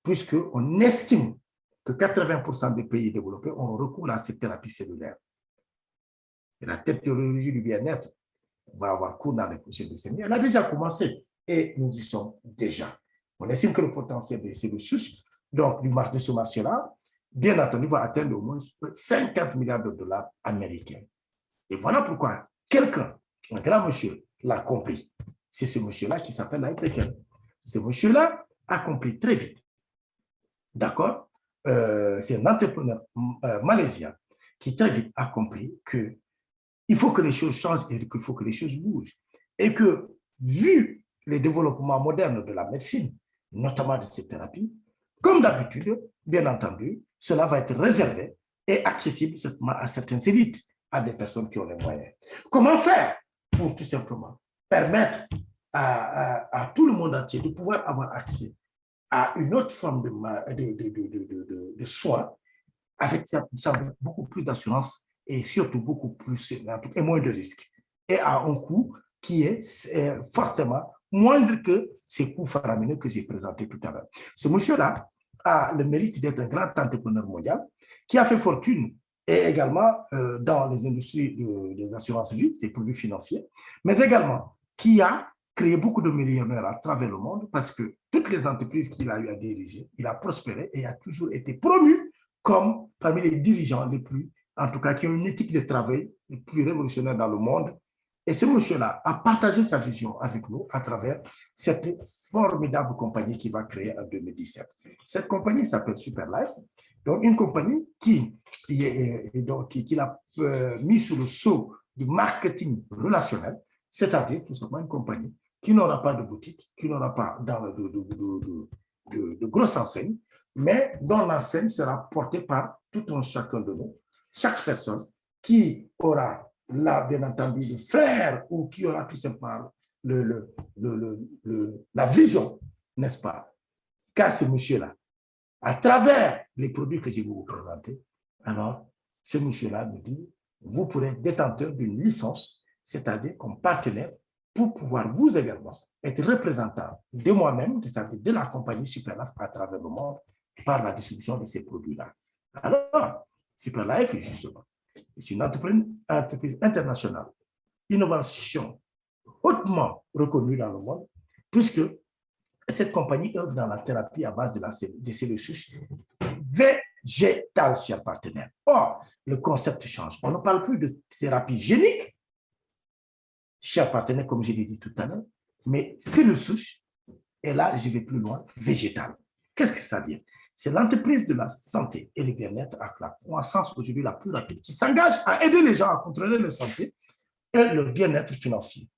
A: puisqu'on estime que 80% des pays développés ont recours à cette thérapie cellulaire. Et la technologie du bien-être va avoir cours dans les prochaines décennies. Elle a déjà commencé et nous y sommes déjà. On estime que le potentiel des cellules souches, donc du marché de ce marché-là, bien entendu, va atteindre au moins 50 milliards de dollars américains. Et voilà pourquoi quelqu'un, un grand monsieur, l'a compris. C'est ce monsieur-là qui s'appelle Laïtekel. Ce monsieur-là a compris très vite. D'accord? C'est un entrepreneur malaisien qui très vite a compris qu'il faut que les choses changent et qu'il faut que les choses bougent. Et que, vu les développements modernes de la médecine, notamment de ces thérapies, comme d'habitude, bien entendu, cela va être réservé et accessible seulement à certaines élites, à des personnes qui ont les moyens. Comment faire pour tout simplement permettre à tout le monde entier de pouvoir avoir accès à une autre forme de soins avec beaucoup plus d'assurance et surtout beaucoup plus et moins de risques et à un coût qui est fortement moindre que ces coûts faramineux que j'ai présentés tout à l'heure. Ce monsieur-là a le mérite d'être un grand entrepreneur mondial qui a fait fortune et également dans les industries des assurances vie, des produits financiers, mais également qui a créé beaucoup de millionnaires à travers le monde parce que toutes les entreprises qu'il a eu à diriger, il a prospéré et a toujours été promu comme parmi les dirigeants les plus, en tout cas, qui ont une éthique de travail les plus révolutionnaire dans le monde. Et ce monsieur-là a partagé sa vision avec nous à travers cette formidable compagnie qu'il va créer en 2017. Cette compagnie s'appelle Superlife, donc une compagnie qu'il a mis sous le sceau du marketing relationnel, c'est-à-dire tout simplement une compagnie qui n'aura pas de boutique, qui n'aura pas de grosses enseignes, mais dont l'enseigne sera portée par tout un chacun de nous, chaque personne qui aura là, bien entendu, le flair ou qui aura tout simplement la vision, n'est-ce pas, qu'a ce monsieur-là, à travers les produits que je vais vous présenter. Alors, ce monsieur-là nous dit, vous pourrez être détenteur d'une licence, c'est-à-dire comme partenaire, pour pouvoir vous également être représentant de moi-même, c'est-à-dire de la compagnie Superlife à travers le monde, par la distribution de ces produits-là. Alors, Superlife, justement, c'est une entreprise internationale, innovation hautement reconnue dans le monde, puisque cette compagnie œuvre dans la thérapie à base des cellules souches végétales, chers partenaires. Or, le concept change. On ne parle plus de thérapie génique, chers partenaires, comme je l'ai dit tout à l'heure, mais cellules souches, et là, je vais plus loin, végétales. Qu'est-ce que ça veut dire? C'est l'entreprise de la santé et le bien-être avec la croissance aujourd'hui la plus rapide qui s'engage à aider les gens à contrôler leur santé et le bien-être financier.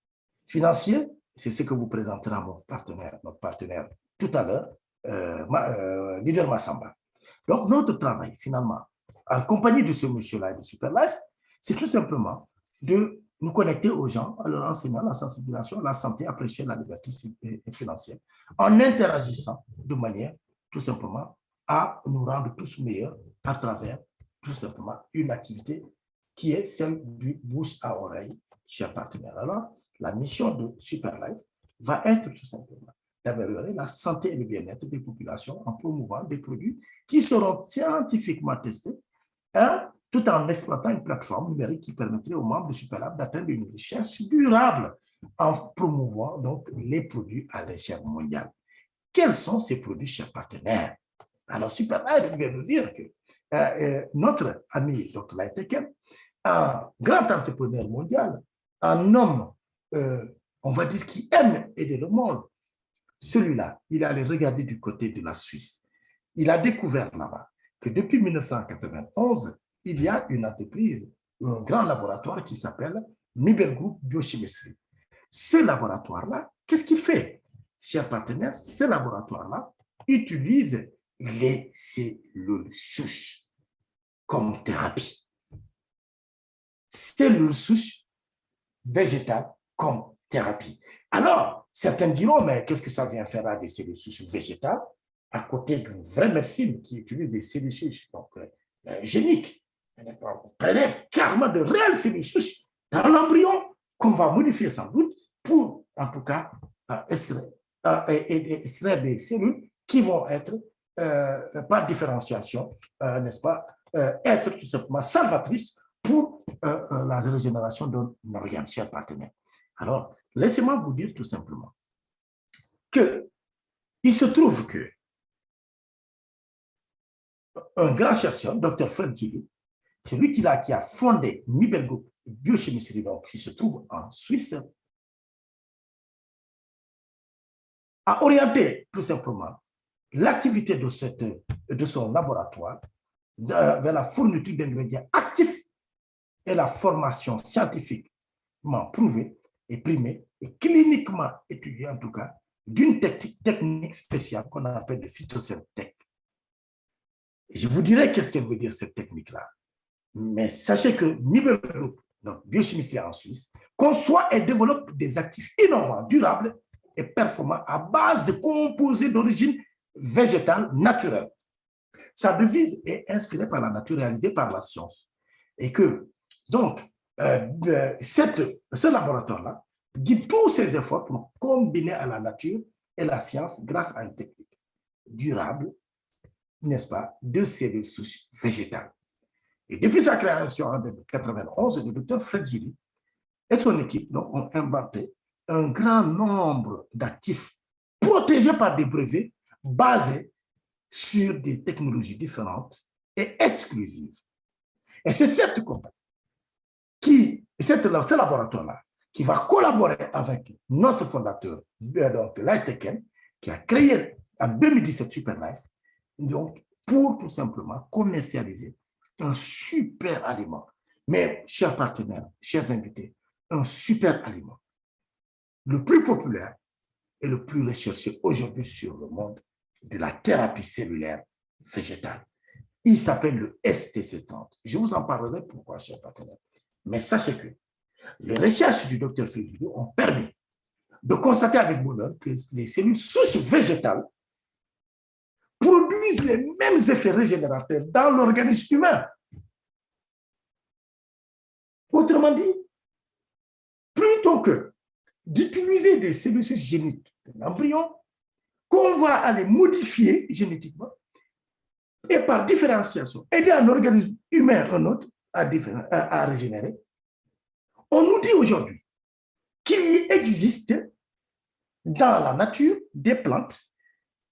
A: Financier, c'est ce que vous présentera notre partenaire tout à l'heure, Leader Massamba. Donc, notre travail, finalement, en compagnie de ce monsieur-là et de Superlife, c'est tout simplement de nous connecter aux gens, en leur enseignant la sensibilisation, la santé, apprécier la liberté financière, en interagissant de manière tout simplement à nous rendre tous meilleurs à travers tout simplement une activité qui est celle du bouche à oreille, chers partenaires. Alors, la mission de Superlife va être tout simplement d'améliorer la santé et le bien-être des populations en promouvant des produits qui seront scientifiquement testés, tout en exploitant une plateforme numérique qui permettrait aux membres de Superlife d'atteindre une recherche durable en promouvant donc les produits à l'échelle mondiale. Quels sont ces produits, chers partenaires? Alors, Superlife vient nous dire que notre ami Dr. Laïtekel, un grand entrepreneur mondial, un homme, on va dire, qui aime aider le monde, celui-là, il est allé regarder du côté de la Suisse. Il a découvert là-bas que depuis 1991, il y a une entreprise, un grand laboratoire qui s'appelle Mibel Group Biochemistry. Ce laboratoire-là, qu'est-ce qu'il fait? Chers partenaires, ce laboratoire-là utilise les cellules souches comme thérapie. Cellules souches végétales comme thérapie. Alors, certains diront, mais qu'est-ce que ça vient faire à des cellules souches végétales à côté d'une vraie médecine qui utilise des cellules souches donc, géniques? On prélève carrément de réelles cellules souches dans l'embryon qu'on va modifier sans doute pour, en tout cas, extraire des cellules qui vont être, par différenciation, n'est-ce pas, être tout simplement salvatrices pour la régénération d'un organe, cher partenaire. Alors, laissez-moi vous dire tout simplement qu'il se trouve que un grand chercheur, Dr. Fred Zulu, c'est lui qui a fondé Nibelgroup Biochimie, donc, qui se trouve en Suisse, a orienté tout simplement l'activité de son laboratoire vers la fourniture d'ingrédients actifs et la formation scientifiquement prouvée et primée et cliniquement étudiée en tout cas d'une technique spéciale qu'on appelle le phytosyntèque. Je vous dirai qu'est-ce qu'elle veut dire cette technique-là. Mais sachez que Nibelgroup, donc biochimiste en Suisse, conçoit et développe des actifs innovants, durables et performants à base de composés d'origine végétale naturelle. Sa devise est inspirée par la nature, réalisée par la science. Et que, donc, ce laboratoire-là guide tous ses efforts pour combiner à la nature et la science grâce à une technique durable, n'est-ce pas, de cellules souches végétales. Et depuis sa création en 1991, le docteur Fred Zulu et son équipe donc, ont inventé un grand nombre d'actifs protégés par des brevets basés sur des technologies différentes et exclusives. Et c'est cette compagnie ce laboratoire-là qui va collaborer avec notre fondateur, donc Lighteken, qui a créé en 2017 Superlife, donc pour tout simplement commercialiser un super aliment. Mais, chers partenaires, chers invités, un super aliment, le plus populaire et le plus recherché aujourd'hui sur le monde de la thérapie cellulaire végétale. Il s'appelle le STC30. Je vous en parlerai pourquoi, chers partenaires. Mais sachez que les recherches du Dr. Frédéric ont permis de constater avec bonheur que les cellules souches végétales produisent les mêmes effets régénérateurs dans l'organisme humain. Autrement dit, plutôt que d'utiliser des cellules géniques de l'embryon, qu'on va aller modifier génétiquement et par différenciation, aider un organisme humain un autre à régénérer, on nous dit aujourd'hui qu'il existe dans la nature des plantes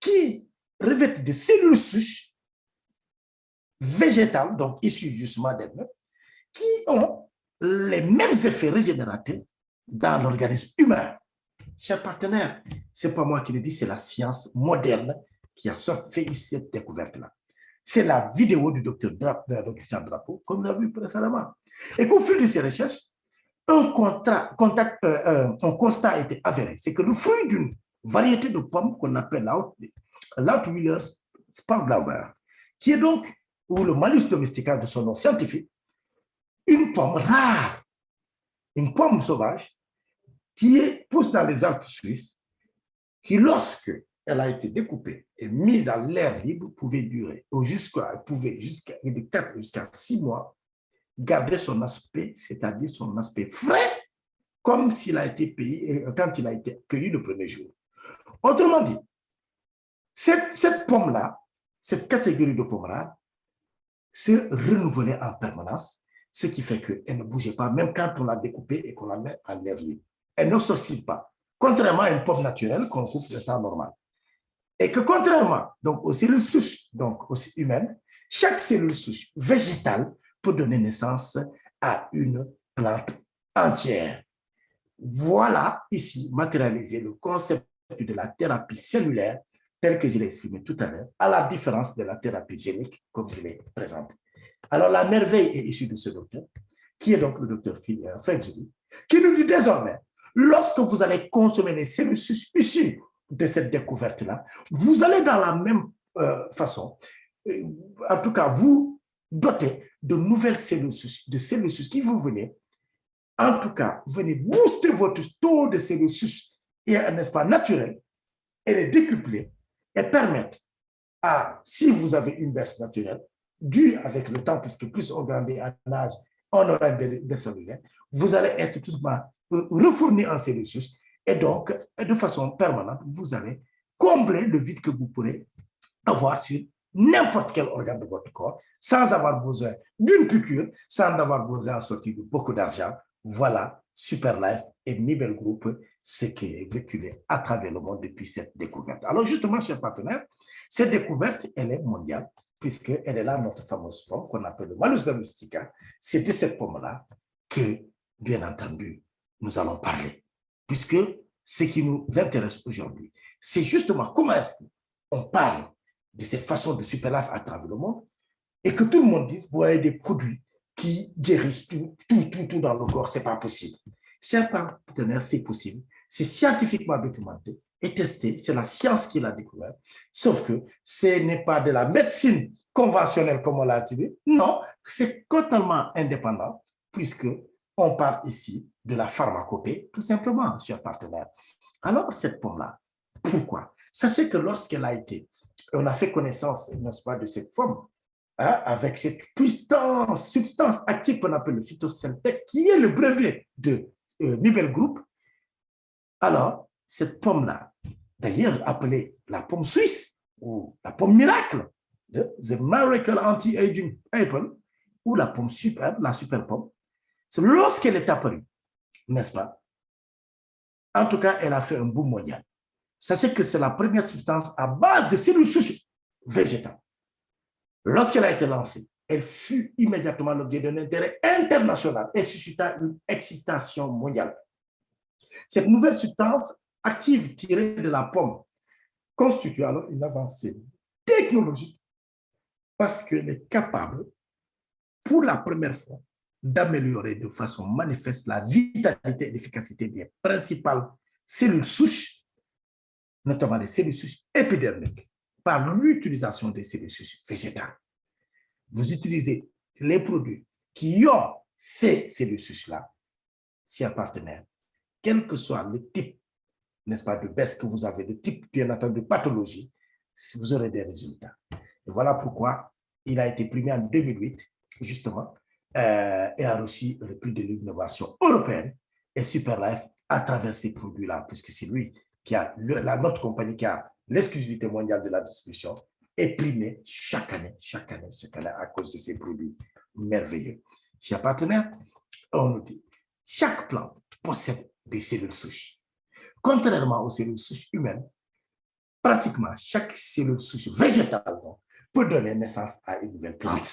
A: qui revêtent des cellules souches végétales, donc issues justement d'elles-mêmes, qui ont les mêmes effets régénérateurs dans l'organisme humain. Chers partenaires, ce n'est pas moi qui le dis, c'est la science moderne qui a fait cette découverte-là. C'est la vidéo du docteur Christian Drapeau, comme vous avez vu précédemment. Et qu'au fil de ces recherches, un constat a été avéré. C'est que le fruit d'une variété de pommes qu'on appelle l'Outwiller Sparglauber, qui est donc, ou le Malus domestica de son nom scientifique, une pomme rare, une pomme sauvage, qui pousse dans les Alpes suisses, qui, lorsque elle a été découpée et mise dans l'air libre, pouvait durer, jusqu'à 4 jusqu'à 6 mois, garder son aspect, c'est-à-dire son aspect frais, comme s'il a été payé quand il a été cueilli le premier jour. Autrement dit, cette pomme-là, cette catégorie de pommes rares, se renouvelait en permanence, ce qui fait qu'elle ne bougeait pas, même quand on l'a découpée et qu'on la met en l'air libre. Elle ne s'oscille pas, contrairement à une pomme naturelle qu'on coupe de temps normal. Et que contrairement donc, aux cellules souches, donc aussi humaines, chaque cellule souche végétale peut donner naissance à une plante entière. Voilà ici matérialisé le concept de la thérapie cellulaire tel que je l'ai exprimé tout à l'heure, à la différence de la thérapie génique comme je l'ai présenté. Alors la merveille est issue de ce docteur, qui est donc le docteur Fred Zulu, qui nous dit désormais, lorsque vous allez consommer les cellules souches issues de cette découverte-là, vous allez dans la même façon, en tout cas vous doter de nouvelles cellules souches, de cellules souches qui vous venez, en tout cas, venez booster votre taux de cellules souches et n'est-ce pas naturel et les décupler et permettre à, si vous avez une baisse naturelle, due avec le temps, puisque plus on grandit en âge, on aura une baisse cellulaire, vous allez être tout simplement refourni en cellules souches et donc, de façon permanente, vous allez combler le vide que vous pourrez avoir sur n'importe quel organe de votre corps sans avoir besoin d'une piqûre, sans avoir besoin en sortir de beaucoup d'argent. Voilà, Superlife et Nibel Group, ce qui est véhiculé à travers le monde depuis cette découverte. Alors justement, chers partenaires, cette découverte, elle est mondiale, puisqu'elle est là, notre fameuse pomme qu'on appelle le Malus domestica. C'est de cette pomme-là que, bien entendu, nous allons parler, puisque ce qui nous intéresse aujourd'hui, c'est justement comment est-ce qu'on parle de cette façon de Superlife à travers le monde et que tout le monde dise, vous avez des produits qui guérissent tout dans le corps, ce n'est pas possible. Chers partenaires, c'est possible. C'est scientifiquement documenté et testé. C'est la science qui l'a découvert. Sauf que ce n'est pas de la médecine conventionnelle comme on l'a dit. Non, c'est totalement indépendant puisqu'on parle ici de la pharmacopée, tout simplement, chers partenaires. Alors, cette pomme-là, pourquoi? Sachez que lorsqu'elle a été, on a fait connaissance, n'est-ce pas, de cette pomme, hein, avec cette puissante substance active qu'on appelle le phytosynthétique, qui est le brevet de Nibel Group. Alors, cette pomme-là, d'ailleurs appelée la pomme suisse ou la pomme miracle, the miracle anti-aging apple, ou la pomme super, la super pomme, c'est lorsqu'elle est apparue, n'est-ce pas? En tout cas, elle a fait un boom mondial. Sachez que c'est la première substance à base de cellules souches végétales. Lorsqu'elle a été lancée, elle fut immédiatement l'objet d'un intérêt international et suscita une excitation mondiale. Cette nouvelle substance active tirée de la pomme constitue alors une avancée technologique parce qu'elle est capable, pour la première fois, d'améliorer de façon manifeste la vitalité et l'efficacité des principales cellules souches, notamment les cellules souches épidermiques, par l'utilisation des cellules souches végétales. Vous utilisez les produits qui ont ces cellules souches-là, chers partenaires, quel que soit le type, n'est-ce pas, de baisse que vous avez, le type, bien entendu, de pathologie, vous aurez des résultats. Et voilà pourquoi il a été primé en 2008, justement, et a reçu le prix de l'innovation européenne et Superlife à travers ces produits-là, puisque c'est lui qui a, notre compagnie qui a l'exclusivité mondiale de la distribution, est primé chaque année, à cause de ces produits merveilleux. Chers partenaires, on nous dit, chaque plante possède des cellules souches. Contrairement aux cellules souches humaines, pratiquement chaque cellule souche végétale peut donner naissance à une nouvelle plante.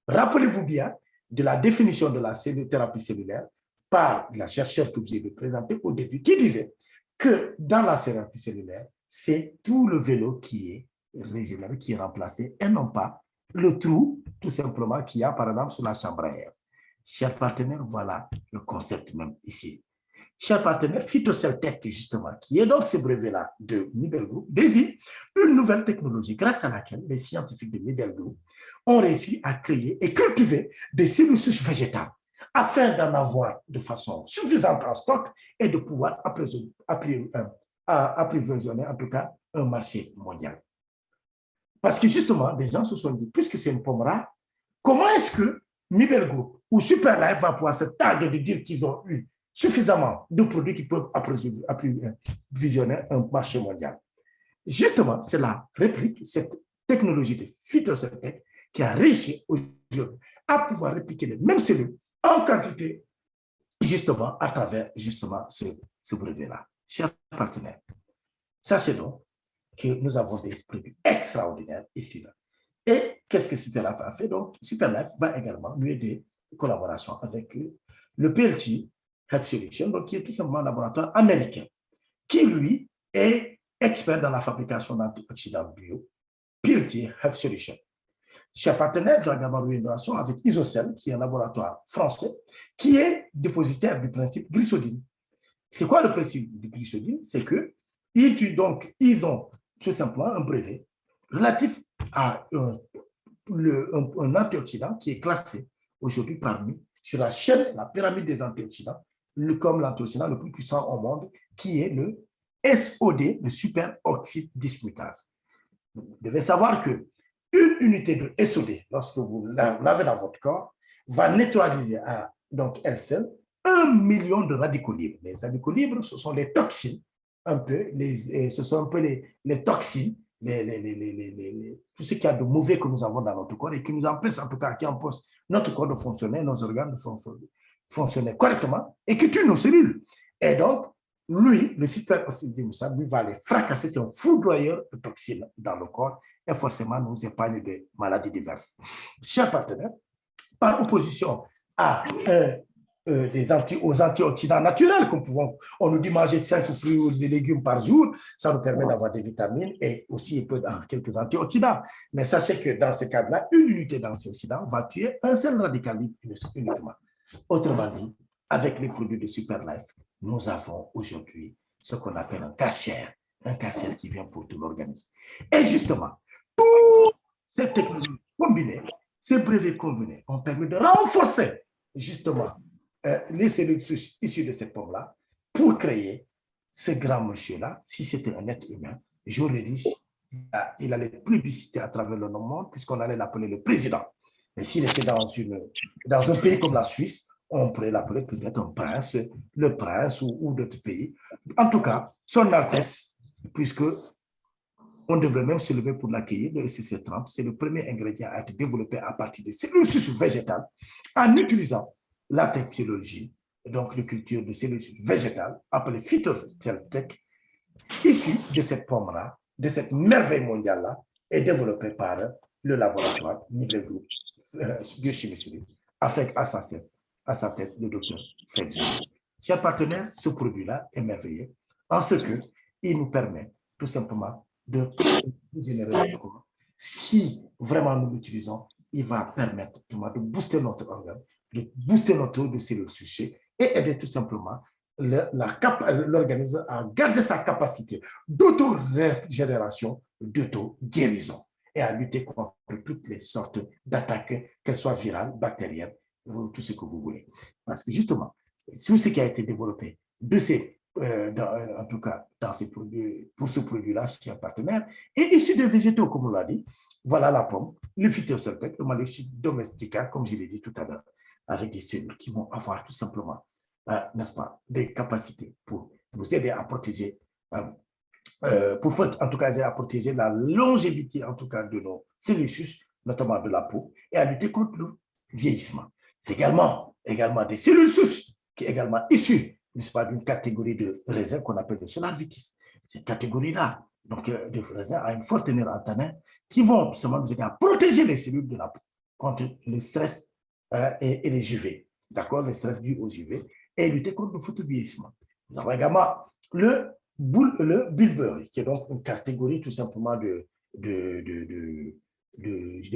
A: Rappelez-vous bien de la définition de la thérapie cellulaire par la chercheure que vous avez présenté au début, qui disait que dans la thérapie cellulaire, c'est tout le vélo qui est régénéré, qui est remplacé, et non pas le trou, tout simplement, qu'il y a, par exemple, sur la chambre à air. Chers partenaires, voilà le concept même ici. Chers partenaires, Phytoceltec, justement, qui est donc ce brevet-là de Nibel Group, désigne une nouvelle technologie grâce à laquelle les scientifiques de Nibel Group ont réussi à créer et cultiver des cellules souches végétales afin d'en avoir de façon suffisante en stock et de pouvoir approvisionner en tout cas un marché mondial. Parce que justement, des gens se sont dit, puisque c'est une pomme rare, comment est-ce que Nibel Group ou Superlife va pouvoir se targuer de dire qu'ils ont eu suffisamment de produits qui peuvent approvisionner un marché mondial? Justement, c'est la réplique, cette technologie de phytosynthétique qui a réussi aujourd'hui à pouvoir répliquer les mêmes cellules en quantité, justement, à travers justement ce brevet-là. Chers partenaires, sachez donc que nous avons des produits extraordinaires ici. Là. Et qu'est-ce que Superlife a fait? Donc, Superlife va également lui aider en collaboration avec le PLT Health Solutions, donc qui est tout simplement un laboratoire américain, qui lui est expert dans la fabrication d'antioxydants bio, PLT Health Solutions. Chers partenaires, j'ai également eu une relation avec Isocell, qui est un laboratoire français, qui est dépositaire du principe glycodine. C'est quoi le principe du glycodine? C'est que ils ont tout simplement un brevet relatif à un antioxydant qui est classé aujourd'hui parmi sur la chaîne, la pyramide des antioxydants, comme l'antioxydant le plus puissant au monde, qui est le SOD, le superoxyde dismutase. Vous devez savoir que une unité de SOD, lorsque vous l'avez dans votre corps, va neutraliser donc elle seule 1 million de radicaux libres. Les radicaux libres, ce sont les toxines, ce sont un peu les toxines, tout ce qu'il y a de mauvais que nous avons dans notre corps et qui nous empêche, en tout cas, qui empêche notre corps de fonctionner, nos organes de fonctionner correctement et qui tue nos cellules. Et donc, lui, le super oxyde Moussa, lui va les fracasser, c'est un foudroyeur de toxines dans le corps et forcément nous épargne des maladies diverses. Chers partenaires, par opposition aux antioxydants naturels on nous dit manger 5 fruits et légumes par jour, ça nous permet d'avoir des vitamines et aussi un peu quelques antioxydants. Mais sachez que dans ce cas-là, une unité d'antioxydants va tuer un seul radical libre uniquement. Autrement dit, avec les produits de Superlife, nous avons aujourd'hui ce qu'on appelle un carcère qui vient pour tout l'organisme. Et justement, toutes ces technologies combinées, ces brevets combinés ont permis de renforcer justement les cellules issues de cette pomme-là pour créer ce grand monsieur-là. Si c'était un être humain, j'aurais dit il allait plébisciter à travers le monde puisqu'on allait l'appeler le président. Mais s'il était dans un pays comme la Suisse, on pourrait l'appeler peut-être un prince, le prince ou d'autres pays. En tout cas, son Altesse, puisque on devrait même se lever pour l'accueillir, le SCC30, c'est le premier ingrédient à être développé à partir de cellules souches végétales en utilisant la technologie, donc de culture de cellules végétales, appelée phytoceltech, issue de cette pomme-là, de cette merveille mondiale-là, et développée par le laboratoire Nibel Group Biochimie Solide, avec à sa tête le docteur Fred Zulu. Chers partenaires, ce produit-là est merveilleux en ce qu'il nous permet tout simplement de générer le corps. Si vraiment nous l'utilisons, il va permettre de booster notre organe, de booster notre taux de cellules souchées et aider tout simplement l'organisme à garder sa capacité d'auto-régénération, d'auto-guérison et à lutter contre toutes les sortes d'attaques, qu'elles soient virales, bactériennes, ou tout ce que vous voulez. Parce que justement, tout ce qui a été développé en tout cas dans ces produits, pour ce produit-là, chez un partenaire, est issu de végétaux, comme on l'a dit. Voilà la pomme, le phytocertec, le Malus domestica, comme je l'ai dit tout à l'heure, avec des cellules qui vont avoir tout simplement, n'est-ce pas, des capacités pour nous aider à protéger, en tout cas, à protéger la longévité, en tout cas, de nos cellules souches, notamment de la peau, et à lutter contre le vieillissement. C'est également des cellules souches qui sont également issues, n'est-ce pas, d'une catégorie de raisins qu'on appelle le Solarvitis. Cette catégorie-là, donc, de raisins a une forte teneur en tanin qui vont justement nous aider à protéger les cellules de la peau contre le stress et les UV, d'accord, le stress dû aux UV, et lutter contre le photovieillissement. Nous avons également le bilberry, qui est donc une catégorie tout simplement de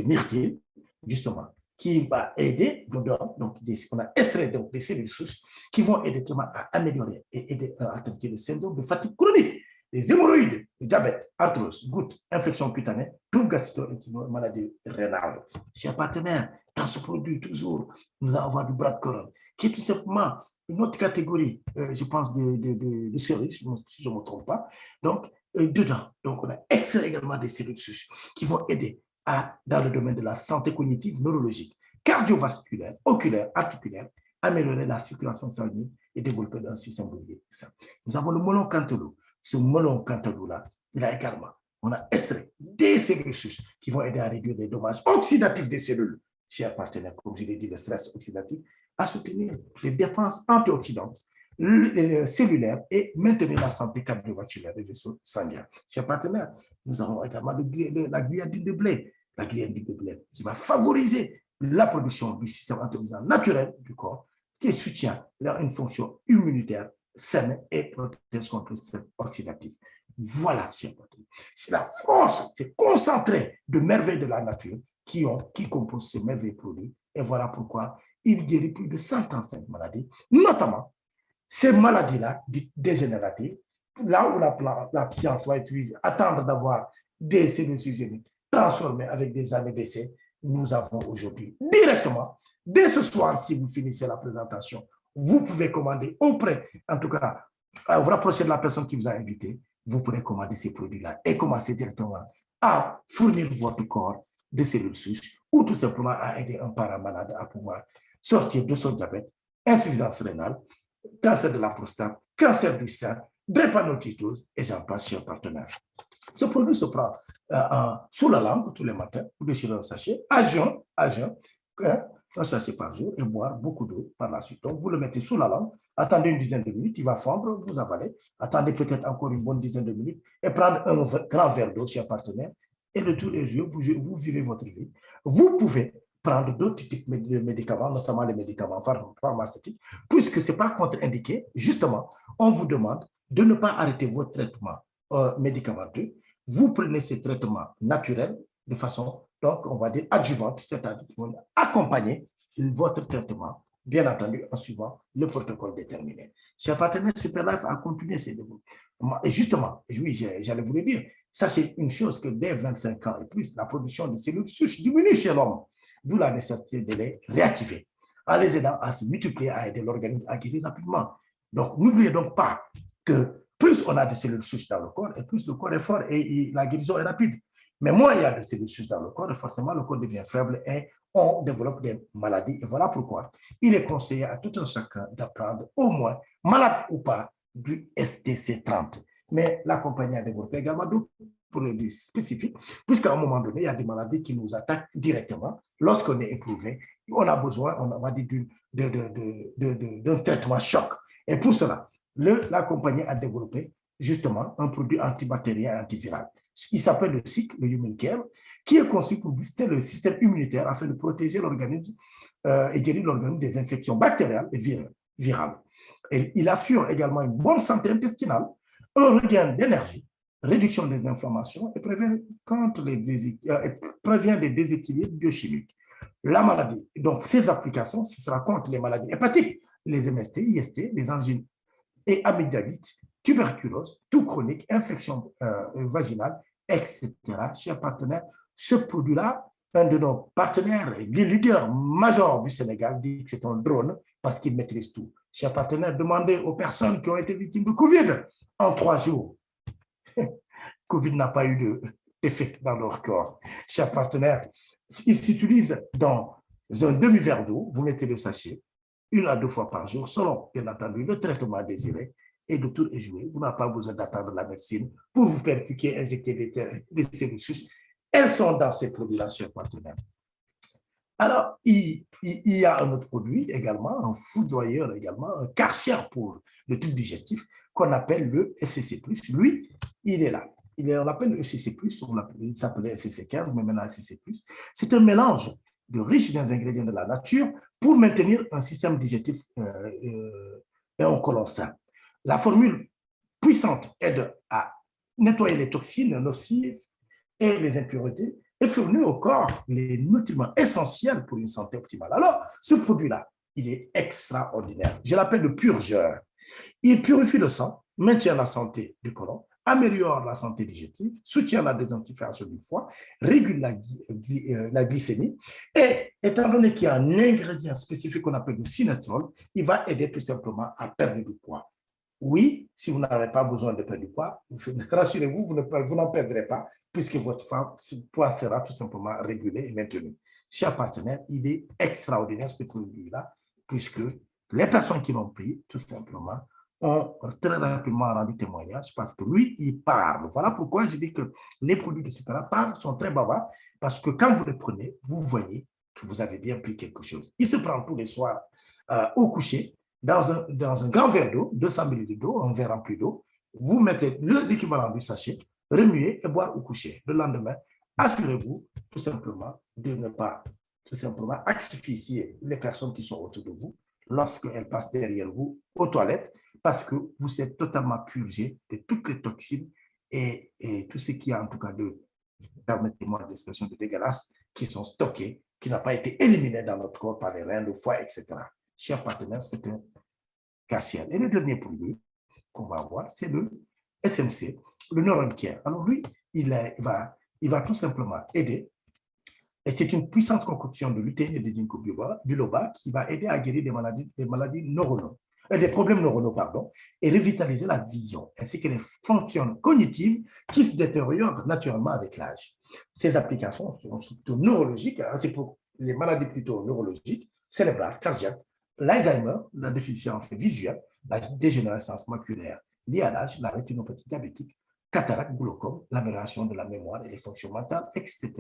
A: myrtille, justement, qui va aider, donc on a extrait donc, des cellules souches qui vont aider à améliorer et aider à traiter le syndrome de fatigue chronique, les hémorroïdes, le diabète, arthrose, gouttes, infection cutanée, troubles gastro-intestinaux, maladie rénale. Chers partenaires, dans ce produit, toujours, nous allons avoir du bras de couronne, qui est tout simplement une autre catégorie, je pense, de cellules, si je ne me trompe pas. Donc, dedans, donc, on a extrait également des cellules souches qui vont aider dans le domaine de la santé cognitive, neurologique, cardiovasculaire, oculaire, articulaire, améliorer la circulation sanguine et développer un système de vie. Nous avons le melon cantaloupe. Ce melon cantaloupe-là, on a extrait des cellules souches qui vont aider à réduire les dommages oxydatifs des cellules, chers partenaires, comme je l'ai dit, le stress oxydatif, à soutenir les défenses antioxydantes cellulaires et maintenir la santé cardiovasculaire des vaisseaux sanguins. Chers partenaires, nous avons également la gliadine de blé, qui va favoriser la production du système antioxydant naturel du corps, qui soutient une fonction immunitaire saine et protège contre le stress oxydatif. Voilà, chers partenaires. C'est la force, c'est concentré de merveilles de la nature qui composent ces merveilleux produits. Et voilà pourquoi il guérit plus de 135 maladies, notamment ces maladies-là, dites dégénératives, là où la science va utiliser, attendre d'avoir des cellules suggéniques transformées avec des années d'essai, nous avons aujourd'hui directement, dès ce soir, si vous finissez la présentation, vous pouvez commander auprès, en tout cas, vous rapprochez de la personne qui vous a invité, vous pourrez commander ces produits-là et commencer directement à fournir votre corps de cellules souches ou tout simplement à aider un parent malade à pouvoir sortir de son diabète insuffisance rénale, cancer de la prostate, cancer du sein, drépanocytose, et j'en passe, chers partenaires. Ce produit se prend sous la langue tous les matins, vous déchirez un sachet, à jeun, hein, un sachet par jour, et boire beaucoup d'eau par la suite. Donc, vous le mettez sous la langue, attendez une dizaine de minutes, il va fondre, vous avalez, attendez peut-être encore une bonne dizaine de minutes, et prendre un grand verre d'eau, chers partenaires, et de tous les jours, vous vivez votre vie. Vous pouvez prendre d'autres types de médicaments, notamment les médicaments pharmaceutiques, puisque ce n'est pas contre-indiqué. Justement, on vous demande de ne pas arrêter votre traitement médicamenteux. Vous prenez ces traitements naturels de façon, donc, on va dire, adjuvante, c'est-à-dire accompagner votre traitement, bien entendu, en suivant le protocole déterminé. Chers partenaires, Superlife a continué ses développements. Et justement, oui, j'allais vous le dire, ça c'est une chose que dès 25 ans et plus, la production de cellules souches diminue chez l'homme, d'où la nécessité de les réactiver, en les aidant à se multiplier, à aider l'organisme à guérir rapidement. Donc, n'oubliez donc pas que plus on a de cellules souches dans le corps, et plus le corps est fort et la guérison est rapide. Mais moins il y a de cellules souches dans le corps, et forcément le corps devient faible et on développe des maladies. Et voilà pourquoi il est conseillé à tout un chacun d'apprendre au moins, malade ou pas, du STC30. Mais la compagnie a développé également d'autres produits spécifiques, puisqu'à un moment donné, il y a des maladies qui nous attaquent directement. Lorsqu'on est éprouvé, on a besoin, on va dire, d'un traitement choc. Et pour cela, la compagnie a développé justement un produit antibactérien et antiviral. Il s'appelle le SIC, le Human Care, qui est conçu pour booster le système immunitaire afin de protéger l'organisme et guérir l'organisme des infections bactériales et virales. Et il assure également une bonne santé intestinale, un regain d'énergie, réduction des inflammations et prévient des déséquilibres biochimiques. La maladie, donc ces applications, ce sera contre les maladies hépatiques, les MST, IST, les angines et amygdalite, tuberculose, tout chronique, infection vaginale, etc. Chers partenaires, ce produit-là, un de nos partenaires, le leader major du Sénégal, dit que c'est un drone parce qu'il maîtrise tout. Chers partenaires, demandez aux personnes qui ont été victimes de Covid en 3 jours. Covid n'a pas eu d'effet dans leur corps. Chers partenaires, il s'utilise dans un demi-verre d'eau, vous mettez le sachet, 1 à 2 fois par jour, selon, bien entendu, le traitement désiré, et de tout est joué. Vous n'avez pas besoin d'attendre la médecine pour vous percuter, injecter des cellules souches. Elles sont dans ces produits-là, chers partenaires. Alors, il y a un autre produit également, un foudroyeur également, un Karcher pour le tube digestif, qu'on appelle le FCC+. Lui, il est là. On l'appelle le FCC+, il s'appelait FCC15, mais maintenant FCC+. C'est un mélange de riche dans les ingrédients de la nature pour maintenir un système digestif et un côlon sain. La formule puissante aide à nettoyer les toxines nocives et les impuretés et fournit au corps les nutriments essentiels pour une santé optimale. Alors, ce produit-là, il est extraordinaire. Je l'appelle le purgeur. Il purifie le sang, maintient la santé du côlon, améliore la santé digestive, soutient la désintoxication du foie, régule la glycémie et étant donné qu'il y a un ingrédient spécifique qu'on appelle le synétrol, il va aider tout simplement à perdre du poids. Oui, si vous n'avez pas besoin de perdre du poids, rassurez-vous, vous n'en perdrez pas puisque votre poids sera tout simplement régulé et maintenu. Chers partenaires, il est extraordinaire ce produit-là puisque les personnes qui l'ont pris, tout simplement, ont très rapidement rendu témoignage parce que lui, il parle. Voilà pourquoi je dis que les produits de Superlife sont très bavards parce que quand vous les prenez, vous voyez que vous avez bien pris quelque chose. Il se prend tous les soirs au coucher dans un grand verre d'eau, 200 ml d'eau, un verre rempli d'eau. Vous mettez l'équivalent du sachet, remuez et boire au coucher. Le lendemain, assurez-vous tout simplement de ne pas tout simplement asphyxier les personnes qui sont autour de vous lorsqu'elles passent derrière vous aux toilettes parce que vous êtes totalement purgé de toutes les toxines et tout ce qui a en tout cas permettez-moi l'expression de dégueulasse, qui sont stockés, qui n'ont pas été éliminés dans notre corps par les reins, le foie, etc. Chers partenaires, c'est un Karcher. Et le dernier produit qu'on va voir, c'est le SNC, le Neuron Care. Alors lui, il va tout simplement aider. Et c'est une puissante concoction de lutéine et de ginkgo biloba qui va aider à guérir des maladies neuronales, des problèmes neuronaux, pardon, et revitaliser la vision, ainsi que les fonctions cognitives qui se détériorent naturellement avec l'âge. Ces applications sont surtout neurologiques, hein, c'est pour les maladies plutôt neurologiques, cérébrales, cardiaques, l'Alzheimer, la déficience visuelle, la dégénérescence maculaire liée à l'âge, la rétinopathie diabétique, cataracte, glaucome, l'amélioration de la mémoire et les fonctions mentales, etc.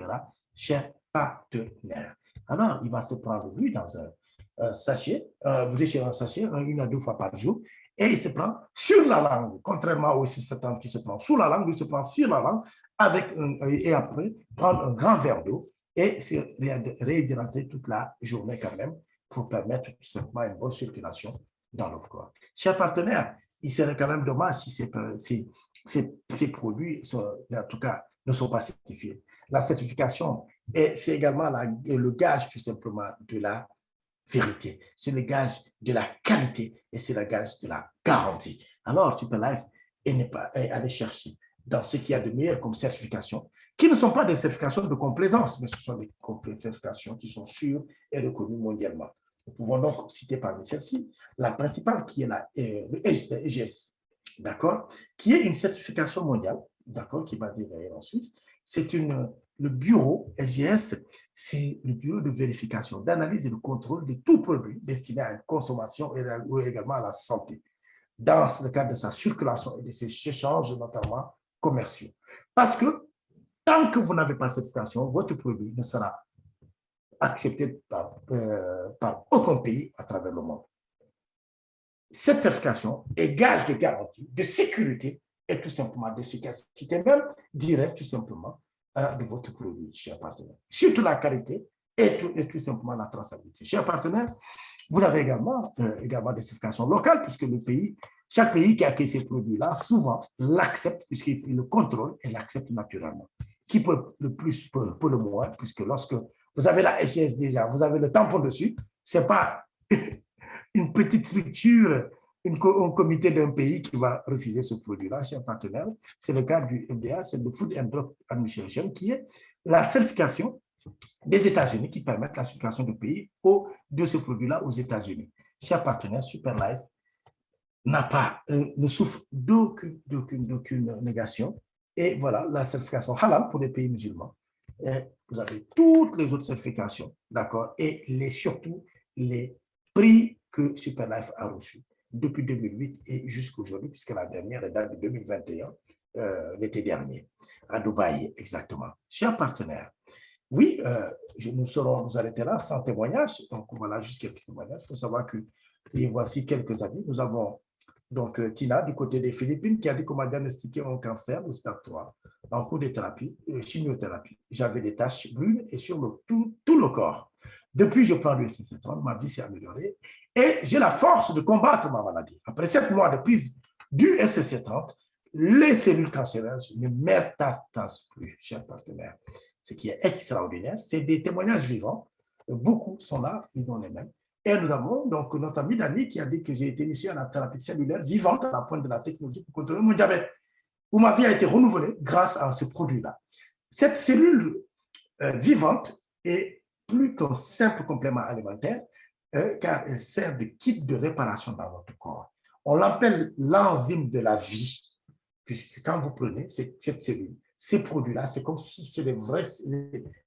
A: Cher partenaire. Alors, il va se prendre, lui, dans un sachet, vous déchirez un sachet 1 à 2 fois par jour, et il se prend sur la langue, contrairement au 670 qui se prend sous la langue, il se prend sur la langue, et après, prendre un grand verre d'eau et se réhydrater toute la journée quand même, pour permettre tout simplement une bonne circulation dans le corps. Chers partenaires, il serait quand même dommage si ces produits, en tout cas, ne sont pas certifiés. La certification, c'est également le gage tout simplement de la vérité. C'est le gage de la qualité et c'est le gage de la garantie. Alors, Superlife est allé chercher dans ce qu'il y a de meilleur comme certification, qui ne sont pas des certifications de complaisance, mais ce sont des certifications qui sont sûres et reconnues mondialement. Nous pouvons donc citer parmi celles-ci la principale qui est le EGS, d'accord, qui est une certification mondiale, d'accord, qui va démarrer en Suisse. C'est le bureau EGS, c'est le bureau de vérification, d'analyse et de contrôle de tout produit destiné à une consommation ou également à la santé, dans le cadre de sa circulation et de ses échanges, notamment commerciaux. Parce que tant que vous n'avez pas cette certification, votre produit ne sera accepté par aucun pays à travers le monde. Cette certification est gage de garantie, de sécurité et tout simplement d'efficacité, même, dirais tout simplement, de votre produit, chers partenaires. Surtout la qualité et tout simplement la traçabilité. Chers partenaires, vous avez également des certifications locales, puisque chaque pays qui accueille ces produits-là, souvent l'accepte, puisqu'il le contrôle et l'accepte naturellement. Qui peut le plus, peut le moins, puisque lorsque vous avez la SGS déjà, vous avez le tampon dessus, ce n'est pas une petite structure, un comité d'un pays qui va refuser ce produit-là, chers partenaires. C'est le cas du FDA, c'est le Food and Drug Administration, qui est la certification des États-Unis qui permettent la circulation de pays de ce produit-là aux États-Unis. Chers partenaires, Superlife ne souffre d'aucune négation. Et voilà, la certification halal pour les pays musulmans. Et vous avez toutes les autres certifications, d'accord, et surtout les prix que Superlife a reçus depuis 2008 et jusqu'à aujourd'hui, puisque la dernière est date de 2021, l'été dernier, à Dubaï exactement. Chers partenaires, oui, nous serons nous arrêter là sans témoignage. Donc voilà, juste quelques témoignages. Il faut savoir que, et voici quelques années, nous avons donc Tina du côté des Philippines qui a dit qu'on m'a diagnostiqué un cancer au stade 3 en cours de thérapie, chimiothérapie. J'avais des taches brunes et sur tout le corps. Depuis, je prends le SC30, ma vie s'est améliorée et j'ai la force de combattre ma maladie. Après 7 mois de prise du SC30, les cellules cancéreuses ne métastasent plus, chers partenaires. Ce qui est extraordinaire, c'est des témoignages vivants. Beaucoup sont là, ils ont les mêmes. Et nous avons donc notre ami Dani qui a dit que j'ai été initié à la thérapie cellulaire vivante à la pointe de la technologie pour contrôler mon diabète, où ma vie a été renouvelée grâce à ce produit-là. Cette cellule vivante est plus qu'un simple complément alimentaire, car elle sert de kit de réparation dans votre corps. On l'appelle l'enzyme de la vie, puisque quand vous prenez cette cellule, ces produits-là, c'est comme si c'est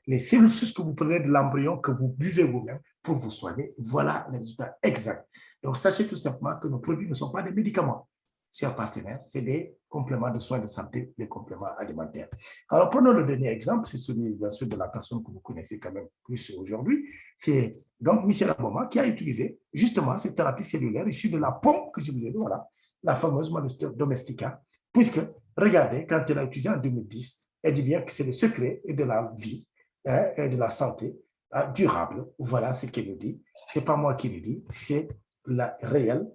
A: les cellules que vous prenez de l'embryon que vous buvez vous-même pour vous soigner. Voilà le résultat exact. Donc, sachez tout simplement que nos produits ne sont pas des médicaments, chers partenaires, c'est des compléments de soins de santé, des compléments alimentaires. Alors, prenons le dernier exemple, c'est celui bien sûr de la personne que vous connaissez quand même plus aujourd'hui. C'est donc Michel Aboma qui a utilisé justement cette thérapie cellulaire issue de la pomme que je vous ai dit, voilà, la fameuse Malus domestica, puisque, regardez, quand elle a utilisé en 2010, elle dit bien que c'est le secret de la vie et de la santé durable. Voilà ce qu'elle nous dit. Ce n'est pas moi qui le dis, c'est la réelle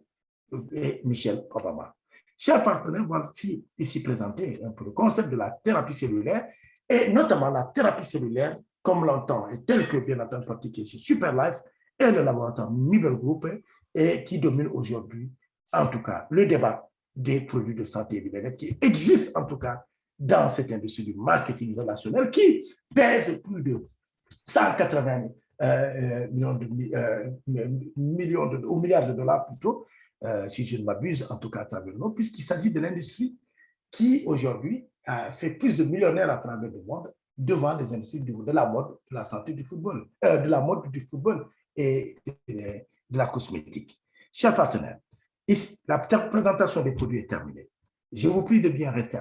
A: et Michel Obama. Chers partenaires, voici ici présenté un peu le concept de la thérapie cellulaire et notamment la thérapie cellulaire, comme l'entend et tel que bien entendu pratiqué chez Superlife et le laboratoire Nibel Group et qui domine aujourd'hui, en tout cas, le débat des produits de santé et du bien-être qui existent en tout cas dans cette industrie du marketing relationnel qui pèse plus de 180 milliards de dollars plutôt, si je ne m'abuse, en tout cas à travers le monde, puisqu'il s'agit de l'industrie qui aujourd'hui fait plus de millionnaires à travers le monde devant les industries de la mode, de la santé, du football, de la mode du football et de la cosmétique. Chers partenaires, ici, la présentation des produits est terminée. Je vous prie de bien rester